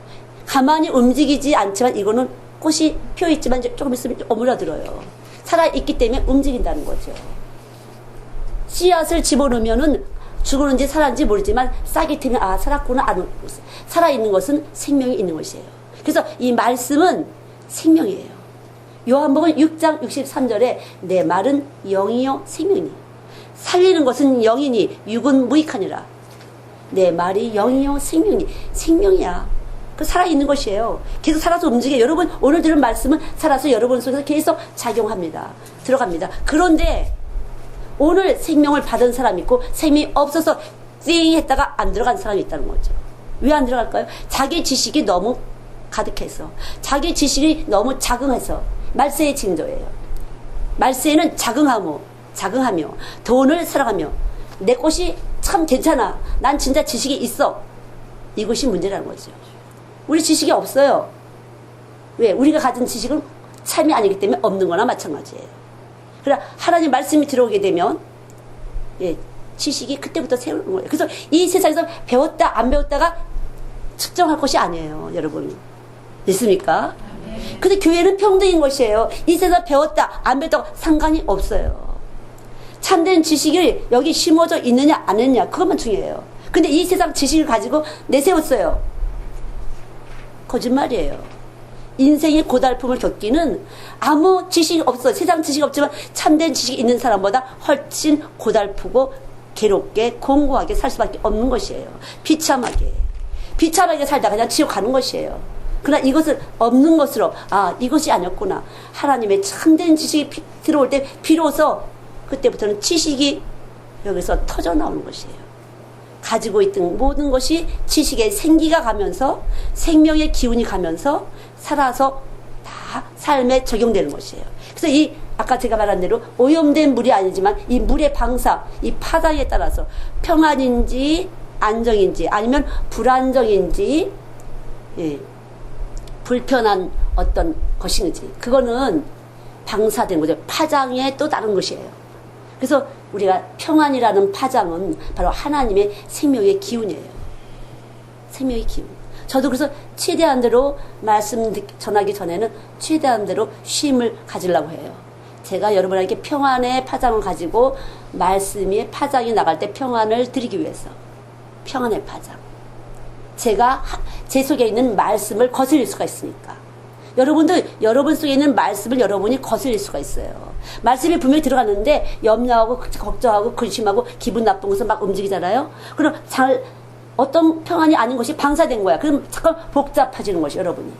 가만히 움직이지 않지만 이거는 꽃이 피어있지만 조금 있으면 오므라들어요. 살아있기 때문에 움직인다는 거죠. 씨앗을 집어넣으면은 죽었는지 살았는지 모르지만 싹이 트면 아 살았구나. 살아있는 것은 생명이 있는 것이에요. 그래서 이 말씀은 생명이에요. 요한복음 6장 63절에 내 말은 영이요 생명이니 살리는 것은 영이니 육은 무익하니라. 내 말이 영이요 생명이니 생명이야. 그 살아있는 것이에요. 계속 살아서 움직여요. 여러분 오늘 들은 말씀은 살아서 여러분 속에서 계속 작용합니다. 들어갑니다. 그런데 오늘 생명을 받은 사람이 있고 생명이 없어서 띵 했다가 안 들어간 사람이 있다는 거죠. 왜 안 들어갈까요? 자기 지식이 너무 가득해서 자기 지식이 너무 자긍해서 말세의 징조예요. 말세는 자긍하며 돈을 사랑하며 내 것이 참 괜찮아. 난 진짜 지식이 있어. 이것이 문제라는 거죠. 우리 지식이 없어요. 왜? 우리가 가진 지식은 참이 아니기 때문에 없는 거나 마찬가지예요. 그러나 하나님 말씀이 들어오게 되면 예, 지식이 그때부터 세우는 거예요. 그래서 이 세상에서 배웠다 안 배웠다가 측정할 것이 아니에요. 여러분 믿습니까? 근데 교회는 평등인 것이에요. 이 세상 배웠다 안 배웠다 상관이 없어요. 참된 지식이 여기 심어져 있느냐 안 있느냐 그것만 중요해요. 근데 이 세상 지식을 가지고 내세웠어요. 거짓말이에요. 인생의 고달픔을 겪기는 아무 지식이 없어. 세상 지식이 없지만 참된 지식이 있는 사람보다 훨씬 고달프고 괴롭게 공고하게 살 수밖에 없는 것이에요. 비참하게 살다가 그냥 지옥 가는 것이에요. 그러나 이것을 없는 것으로 아 이것이 아니었구나. 하나님의 참된 지식이 들어올 때 비로소 그때부터는 지식이 여기서 터져 나오는 것이에요. 가지고 있던 모든 것이 지식의 생기가 가면서 생명의 기운이 가면서 살아서 다 삶에 적용되는 것이에요. 그래서 이 아까 제가 말한 대로 오염된 물이 아니지만 이 물의 방사, 이 파장에 따라서 평안인지 안정인지 아니면 불안정인지 예, 불편한 어떤 것인지 그거는 방사된 거죠. 파장의 또 다른 것이에요. 그래서 우리가 평안이라는 파장은 바로 하나님의 생명의 기운이에요. 생명의 기운. 저도 그래서 최대한 대로 말씀 전하기 전에는 최대한 대로 쉼을 가지려고 해요. 제가 여러분에게 평안의 파장을 가지고 말씀이 파장이 나갈 때 평안을 드리기 위해서 평안의 파장. 제가 제 속에 있는 말씀을 거슬릴 수가 있으니까. 여러분도 여러분 속에 있는 말씀을 여러분이 거슬릴 수가 있어요. 말씀이 분명히 들어갔는데 염려하고 걱정하고 근심하고 기분 나쁜 것을 막 움직이잖아요. 그럼 어떤 평안이 아닌 것이 방사된 거야. 그럼 잠깐 복잡해지는 것이 여러분이.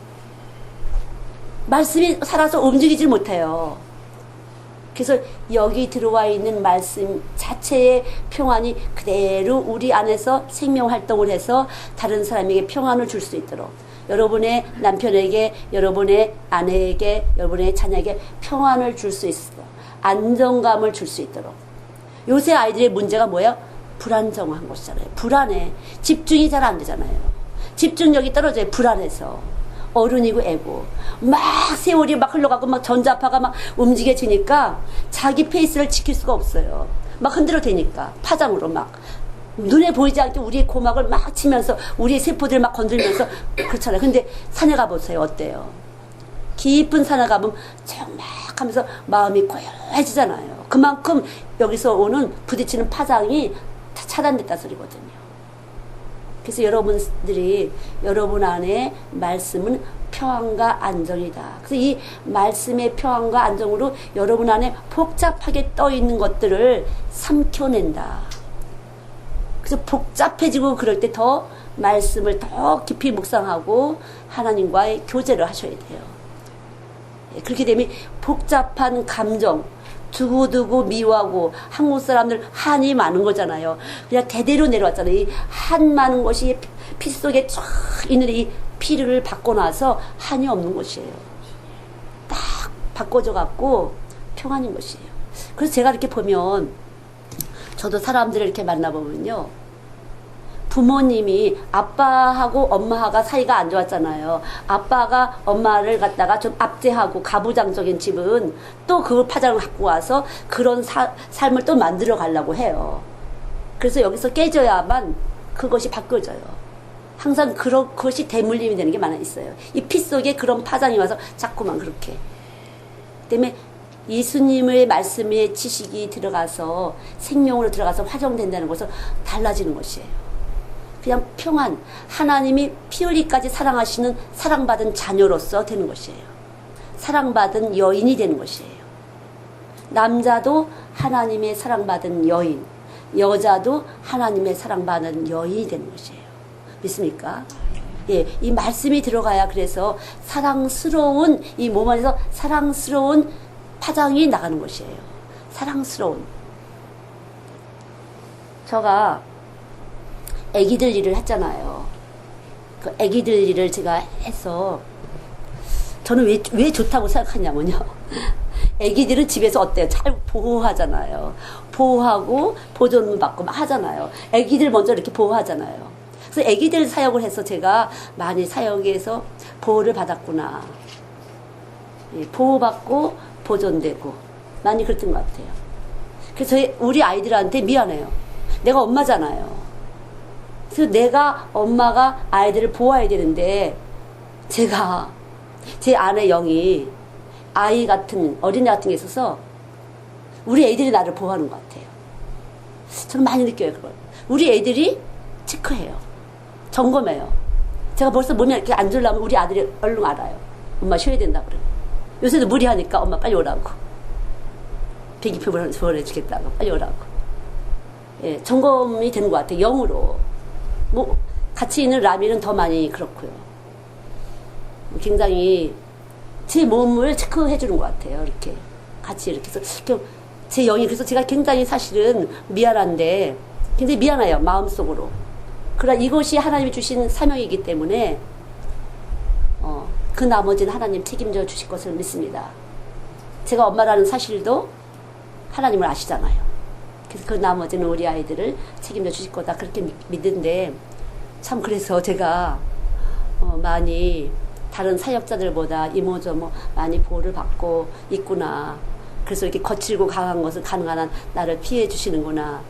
말씀이 살아서 움직이질 못해요. 그래서 여기 들어와 있는 말씀 자체의 평안이 그대로 우리 안에서 생명활동을 해서 다른 사람에게 평안을 줄 수 있도록 여러분의 남편에게, 여러분의 아내에게, 여러분의 자녀에게 평안을 줄 수 있도록 안정감을 줄 수 있도록. 요새 아이들의 문제가 뭐예요? 불안정한 것이잖아요. 불안해. 집중이 잘 안 되잖아요. 집중력이 떨어져요. 불안해서. 어른이고 애고 막 세월이 막 흘러가고 막 전자파가 막 움직여지니까 자기 페이스를 지킬 수가 없어요. 막 흔들어대니까 파장으로 막 눈에 보이지 않게 우리의 고막을 막 치면서 우리의 세포들 막 건들면서 그렇잖아요. 근데 산에 가보세요. 어때요? 깊은 산에 가보면 정막 하면서 마음이 고요해지잖아요. 그만큼 여기서 오는 부딪히는 파장이 다 차단됐다 소리거든요. 그래서 여러분들이 여러분 안에 말씀은 평안과 안정이다. 그래서 이 말씀의 평안과 안정으로 여러분 안에 복잡하게 떠 있는 것들을 삼켜낸다. 그래서 복잡해지고 그럴 때 더 말씀을 더 깊이 묵상하고 하나님과의 교제를 하셔야 돼요. 그렇게 되면 복잡한 감정 두고두고 미워하고 한국 사람들 한이 많은 거잖아요. 그냥 대대로 내려왔잖아요. 이 한 많은 것이 피 속에 쫙 있는 이 피를 받고 나서 한이 없는 것이에요. 딱 바꿔져 갖고 평안인 것이에요. 그래서 제가 이렇게 보면 저도 사람들을 이렇게 만나보면요. 부모님이 아빠하고 엄마가 사이가 안 좋았잖아요. 아빠가 엄마를 갖다가 좀 압제하고 가부장적인 집은 또 그걸 파장을 갖고 와서 그런 삶을 또 만들어 가려고 해요. 그래서 여기서 깨져야만 그것이 바뀌어져요. 항상 그것이 대물림이 되는 게 많아 있어요. 이 피 속에 그런 파장이 와서 자꾸만 그렇게. 때문에 예수님의 말씀에 지식이 들어가서 생명으로 들어가서 화정된다는 것은 달라지는 것이에요. 그냥 평안, 하나님이 피 흘리까지 사랑하시는 사랑받은 자녀로서 되는 것이에요. 사랑받은 여인이 되는 것이에요. 남자도 하나님의 사랑받은 여인, 여자도 하나님의 사랑받은 여인이 되는 것이에요. 믿습니까? 예, 이 말씀이 들어가야 그래서 사랑스러운 이 몸 안에서 사랑스러운 파장이 나가는 것이에요. 사랑스러운. 제가 애기들 일을 했잖아요. 그 애기들 일을 제가 해서 저는 왜 좋다고 생각하냐면요. 애기들은 집에서 어때요? 잘 보호하잖아요. 보호하고 보존을 받고 막 하잖아요. 애기들 먼저 이렇게 보호하잖아요. 그래서 애기들 사역을 해서 제가 많이 사역에서 보호를 받았구나. 예, 보호받고 보존되고 많이 그랬던 것 같아요. 그래서 우리 아이들한테 미안해요. 내가 엄마잖아요. 그래서 내가 엄마가 아이들을 보호해야 되는데 제가 제 아내 영이 아이 같은 어린애 같은 게 있어서 우리 애들이 나를 보호하는 것 같아요. 저는 많이 느껴요. 그걸. 우리 애들이 체크해요. 점검해요. 제가 벌써 몸이 이렇게 안 좋으려면 우리 아들이 얼른 알아요. 엄마 쉬어야 된다 그래요. 요새도 무리하니까 엄마 빨리 오라고. 배기표 보내주겠다고. 빨리 오라고. 예, 점검이 되는 것 같아요. 영으로. 뭐 같이 있는 라미는 더 많이 그렇고요. 굉장히 제 몸을 체크해 주는 것 같아요. 이렇게 같이 이렇게 해서 제 영이 그래서 제가 굉장히 사실은 미안한데 굉장히 미안해요. 마음속으로. 그러나 이것이 하나님이 주신 사명이기 때문에 그 나머지는 하나님 책임져 주실 것을 믿습니다. 제가 엄마라는 사실도 하나님을 아시잖아요. 그래서 그 나머지는 우리 아이들을 책임져 주실 거다 그렇게 믿는데 참 그래서 제가 많이 다른 사역자들보다 이모저모 많이 보호를 받고 있구나. 그래서 이렇게 거칠고 강한 것은 가능한 한 나를 피해 주시는구나.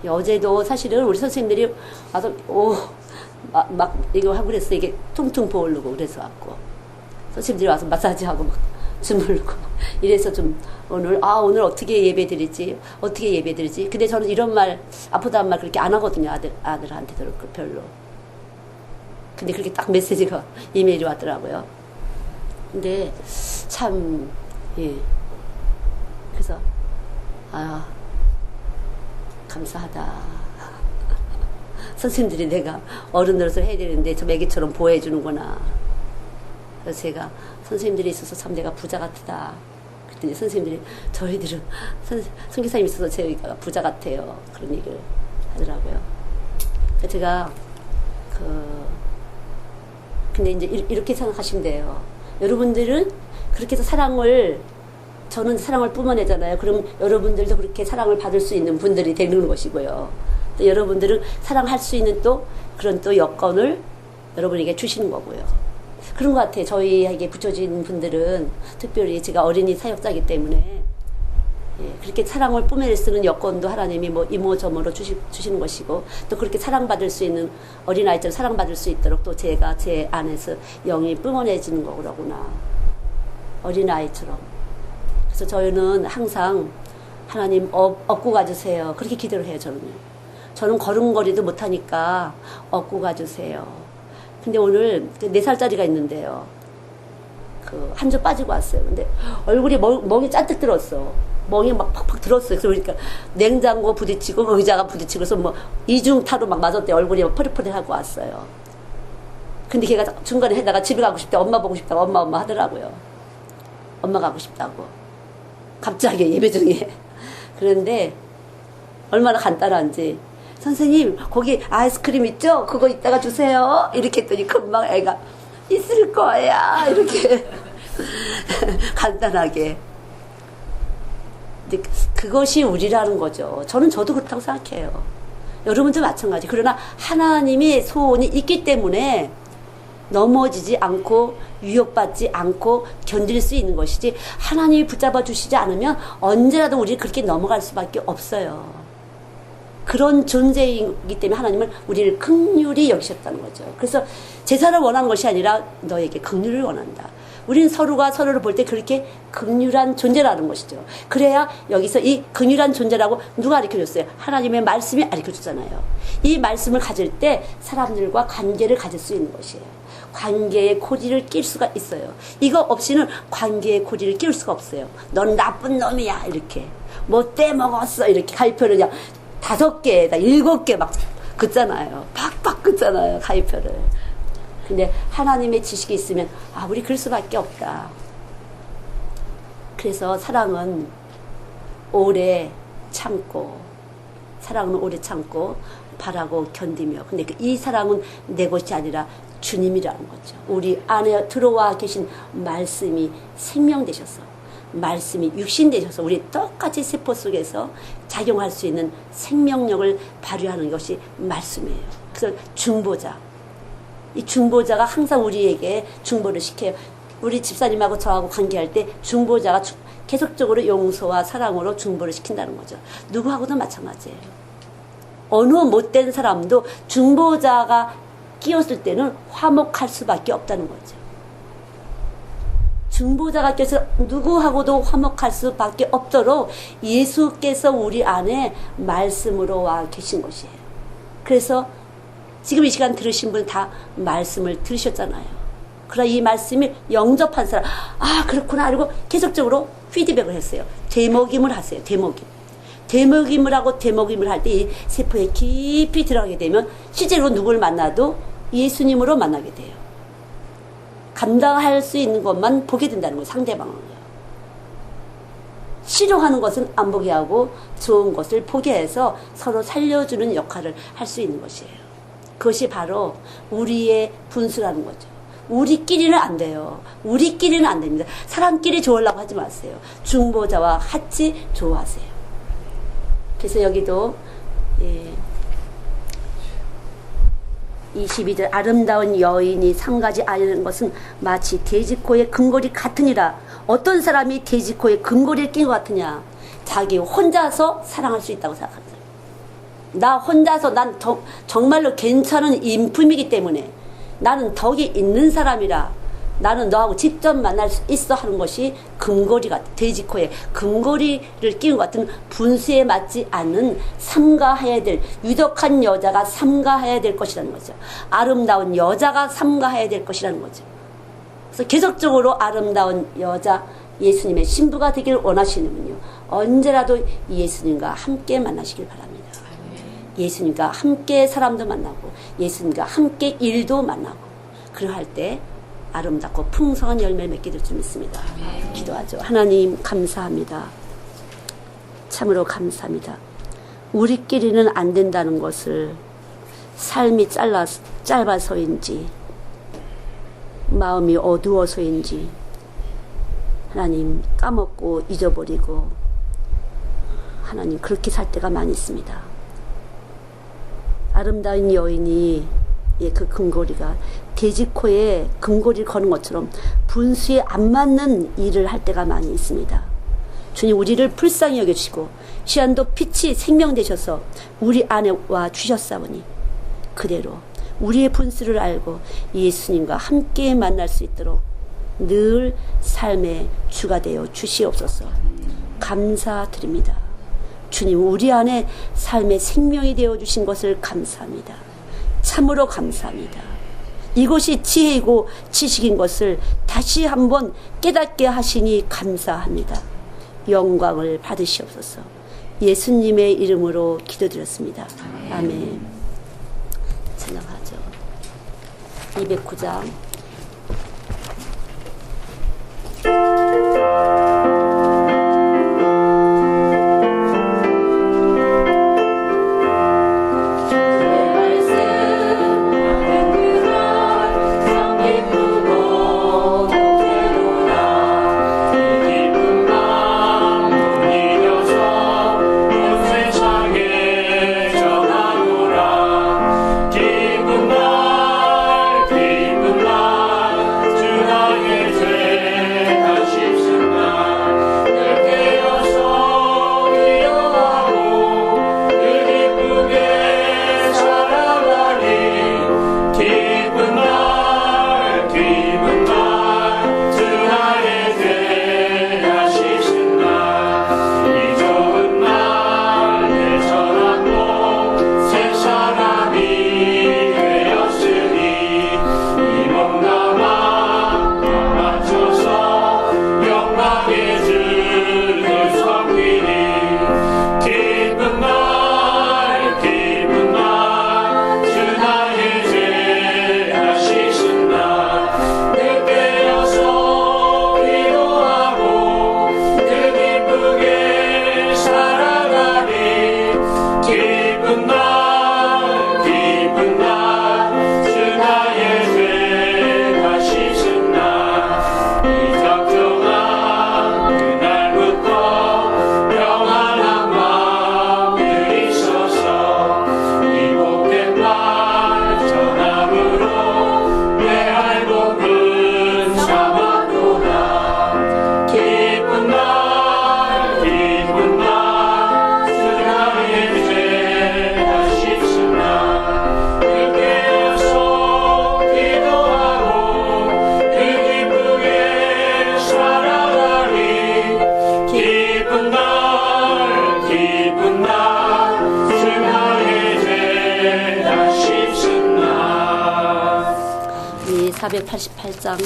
어제도 사실은 우리 선생님들이 와서 막 이거 하고 그랬어. 이게 퉁퉁 부어오르고 그래서 왔고 선생님들이 와서 마사지하고 막 주물르고 이래서 좀 오늘 어떻게 예배 드리지? 어떻게 예배 드리지? 근데 저는 이런 말 아프다는 말 그렇게 안 하거든요. 아들한테도 별로. 근데 그렇게 딱 메시지가 이메일이 왔더라고요. 근데 참 예. 그래서 감사하다. 선생님들이 내가 어른으로서 해야 되는데 좀 애기처럼 보호해 주는구나. 그래서 제가 선생님들이 있어서 참 내가 부자 같다. 그랬더니 선생님들이 저희들은 선교사님이 있어서 저희가 부자 같아요. 그런 얘기를 하더라고요. 그래서 제가 근데 이제 이렇게 생각하시면 돼요. 여러분들은 그렇게 해서 저는 사랑을 뿜어내잖아요. 그럼 여러분들도 그렇게 사랑을 받을 수 있는 분들이 되는 것이고요. 또 여러분들은 사랑할 수 있는 또 그런 또 여건을 여러분에게 주시는 거고요. 그런 것 같아요. 저희에게 붙여진 분들은 특별히 제가 어린이 사역자이기 때문에 그렇게 사랑을 뿜어낼 수 있는 여건도 하나님이 뭐 이모저모로 주시는 것이고 또 그렇게 사랑받을 수 있는 어린아이처럼 사랑받을 수 있도록 또 제가 제 안에서 영이 뿜어내지는 거구나. 어린아이처럼. 그래서 저희는 항상 하나님 업고 가주세요. 그렇게 기도를 해요. 저는 걸음걸이도 못하니까 업고 가주세요. 근데 오늘 4살짜리가 있는데요. 한 주 빠지고 왔어요. 근데 얼굴에 멍이 잔뜩 들었어. 멍이 막 팍팍 들었어요. 그러니까 냉장고 부딪히고 의자가 부딪히고 그래서 뭐 이중타로 막 맞았대. 얼굴이 막 퍼리퍼리하고 왔어요. 근데 걔가 중간에 해다가 집에 가고 싶다. 엄마 보고 싶다고 엄마 하더라고요. 엄마 가고 싶다고. 갑자기 예배 중에. 그런데 얼마나 간단한지. 선생님 거기 아이스크림 있죠? 그거 이따가 주세요. 이렇게 했더니 금방 애가 있을 거야. 이렇게 간단하게. 근데 그것이 우리라는 거죠. 저도 그렇다고 생각해요. 여러분도 마찬가지. 그러나 하나님의 소원이 있기 때문에 넘어지지 않고 유혹받지 않고 견딜 수 있는 것이지 하나님이 붙잡아 주시지 않으면 언제라도 우리 그렇게 넘어갈 수밖에 없어요. 그런 존재이기 때문에 하나님은 우리를 긍휼히 여기셨다는 거죠. 그래서 제사를 원하는 것이 아니라 너에게 긍휼을 원한다. 우리는 서로가 서로를 볼 때 그렇게 긍휼한 존재라는 것이죠. 그래야 여기서 이 긍휼한 존재라고 누가 가르쳐줬어요? 하나님의 말씀이 가르쳐줬잖아요. 이 말씀을 가질 때 사람들과 관계를 가질 수 있는 것이에요. 관계의 고리를 낄 수가 있어요. 이거 없이는 관계의 고리를 끼울 수가 없어요. 넌 나쁜 놈이야 이렇게. 뭐 떼먹었어 이렇게 가위표를 그냥 5개, 7개 막 긋잖아요. 팍팍 긋잖아요 가위표를. 근데 하나님의 지식이 있으면 우리 그럴 수밖에 없다. 그래서 사랑은 오래 참고 바라고 견디며, 근데 이 사랑은 내 것이 아니라 주님이라는 거죠. 우리 안에 들어와 계신 말씀이 생명 되셔서, 말씀이 육신 되셔서 우리 똑같이 세포 속에서 작용할 수 있는 생명력을 발휘하는 것이 말씀이에요. 그래서 중보자, 이 중보자가 항상 우리에게 중보를 시켜요. 우리 집사님하고 저하고 관계할 때 중보자가 계속적으로 용서와 사랑으로 중보를 시킨다는 거죠. 누구하고도 마찬가지예요. 어느 못된 사람도 중보자가 끼었을 때는 화목할 수밖에 없다는 거죠. 중보자가 껴서 누구하고도 화목할 수밖에 없도록 예수께서 우리 안에 말씀으로 와 계신 것이에요. 그래서 지금 이 시간 들으신 분 다 말씀을 들으셨잖아요. 그러나 이 말씀이 영접한 사람, 그렇구나 그리고 계속적으로 피드백을 했어요. 되먹임을 하세요. 되먹임을 하고 되먹임을 할 때 이 세포에 깊이 들어가게 되면 실제로 누굴 만나도 예수님으로 만나게 돼요. 감당할 수 있는 것만 보게 된다는 거예요. 상대방은요. 싫어하는 것은 안 보게 하고 좋은 것을 보게 해서 서로 살려주는 역할을 할 수 있는 것이에요. 그것이 바로 우리의 분수라는 거죠. 우리끼리는 안 돼요. 우리끼리는 안 됩니다. 사람끼리 좋으려고 하지 마세요. 중보자와 같이 좋아하세요. 그래서 여기도 22절 아름다운 여인이 상가지 아니는 것은 마치 돼지코의 금고리 같으니라. 어떤 사람이 돼지코에 금고리를 낀 것 같으냐? 자기 혼자서 사랑할 수 있다고 생각합니다. 나 혼자서 난 정말로 괜찮은 인품이기 때문에 나는 덕이 있는 사람이라 나는 너하고 직접 만날 수 있어 하는 것이 금고리 같은, 돼지코에 금고리를 끼운 것 같은 분수에 맞지 않는 삼가해야 될, 유덕한 여자가 삼가해야 될 것이라는 거죠. 아름다운 여자가 삼가해야 될 것이라는 거죠. 그래서 계속적으로 아름다운 여자, 예수님의 신부가 되기를 원하시는군요. 언제라도 예수님과 함께 만나시길 바랍니다. 예수님과 함께 사람도 만나고 예수님과 함께 일도 만나고 그러할 때 아름답고 풍성한 열매를 맺게 될 줄 믿습니다. 기도하죠. 하나님 감사합니다. 참으로 감사합니다. 우리끼리는 안 된다는 것을 삶이 짧아서인지 마음이 어두워서인지 하나님 까먹고 잊어버리고 하나님 그렇게 살 때가 많이 있습니다. 아름다운 여인이 그 금고리가 돼지코에 금고리를 거는 것처럼 분수에 안 맞는 일을 할 때가 많이 있습니다. 주님 우리를 불쌍히 여겨주시고 시한도 빛이 생명 되셔서 우리 안에 와 주셨사오니 그대로 우리의 분수를 알고 예수님과 함께 만날 수 있도록 늘 삶의 주가 되어 주시옵소서. 감사드립니다. 주님 우리 안에 삶의 생명이 되어주신 것을 감사합니다. 참으로 감사합니다. 이것이 지혜이고 지식인 것을 다시 한번 깨닫게 하시니 감사합니다. 영광을 받으시옵소서. 예수님의 이름으로 기도드렸습니다. 아멘. 찬양하죠. 209장 기쁜 날 488장.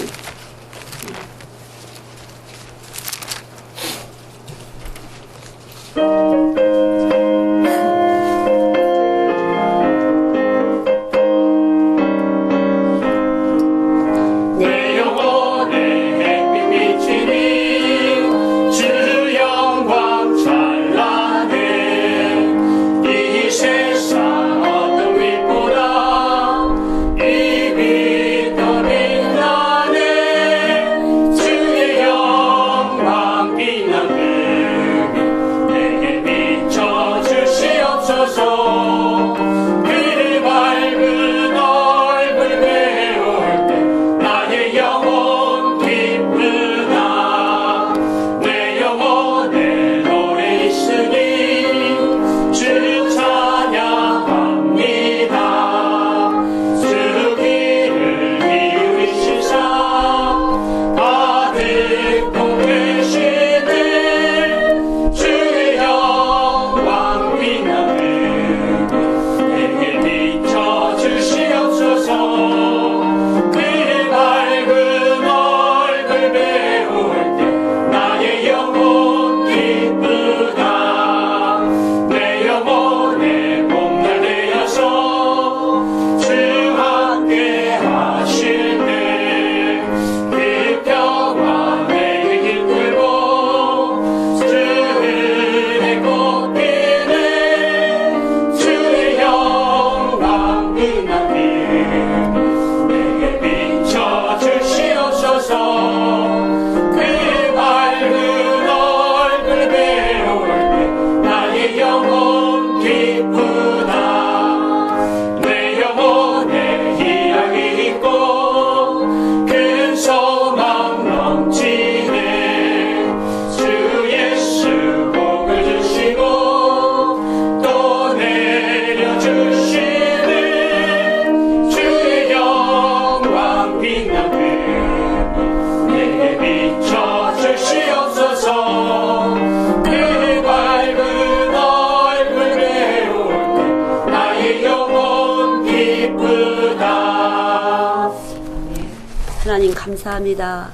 하나님 감사합니다.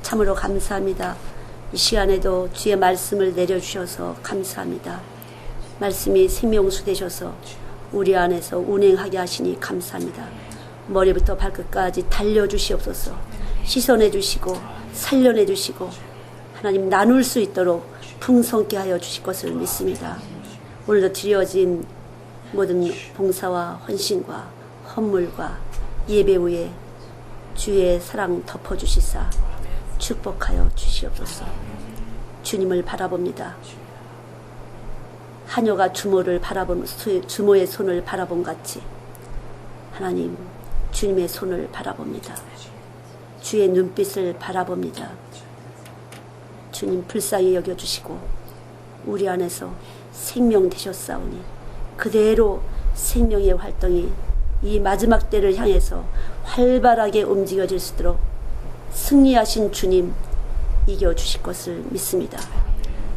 참으로 감사합니다. 이 시간에도 주의 말씀을 내려주셔서 감사합니다. 말씀이 생명수 되셔서 우리 안에서 운행하게 하시니 감사합니다. 머리부터 발끝까지 달려주시옵소서. 씻어내 주시고 살려내 주시고 하나님 나눌 수 있도록 풍성케 하여 주실 것을 믿습니다. 오늘도 드려진 모든 봉사와 헌신과 헌물과 예배 후에 주의 사랑 덮어주시사 축복하여 주시옵소서. 주님을 바라봅니다. 하녀가 주모의 손을 바라본 같이 하나님 주님의 손을 바라봅니다. 주의 눈빛을 바라봅니다. 주님 불쌍히 여겨주시고 우리 안에서 생명 되셨사오니 그대로 생명의 활동이 이 마지막 때를 향해서 활발하게 움직여질 수 있도록 승리하신 주님 이겨주실 것을 믿습니다.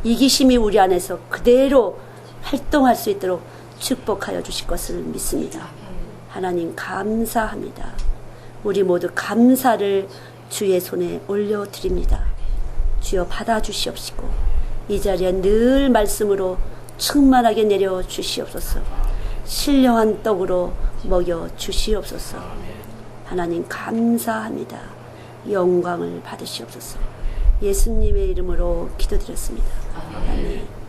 이기심이 우리 안에서 그대로 활동할 수 있도록 축복하여 주실 것을 믿습니다. 하나님 감사합니다. 우리 모두 감사를 주의 손에 올려드립니다. 주여 받아주시옵시고 이 자리에 늘 말씀으로 충만하게 내려주시옵소서. 신령한 떡으로 먹여주시옵소서. 하나님 감사합니다. 영광을 받으시옵소서. 예수님의 이름으로 기도드렸습니다. 아멘.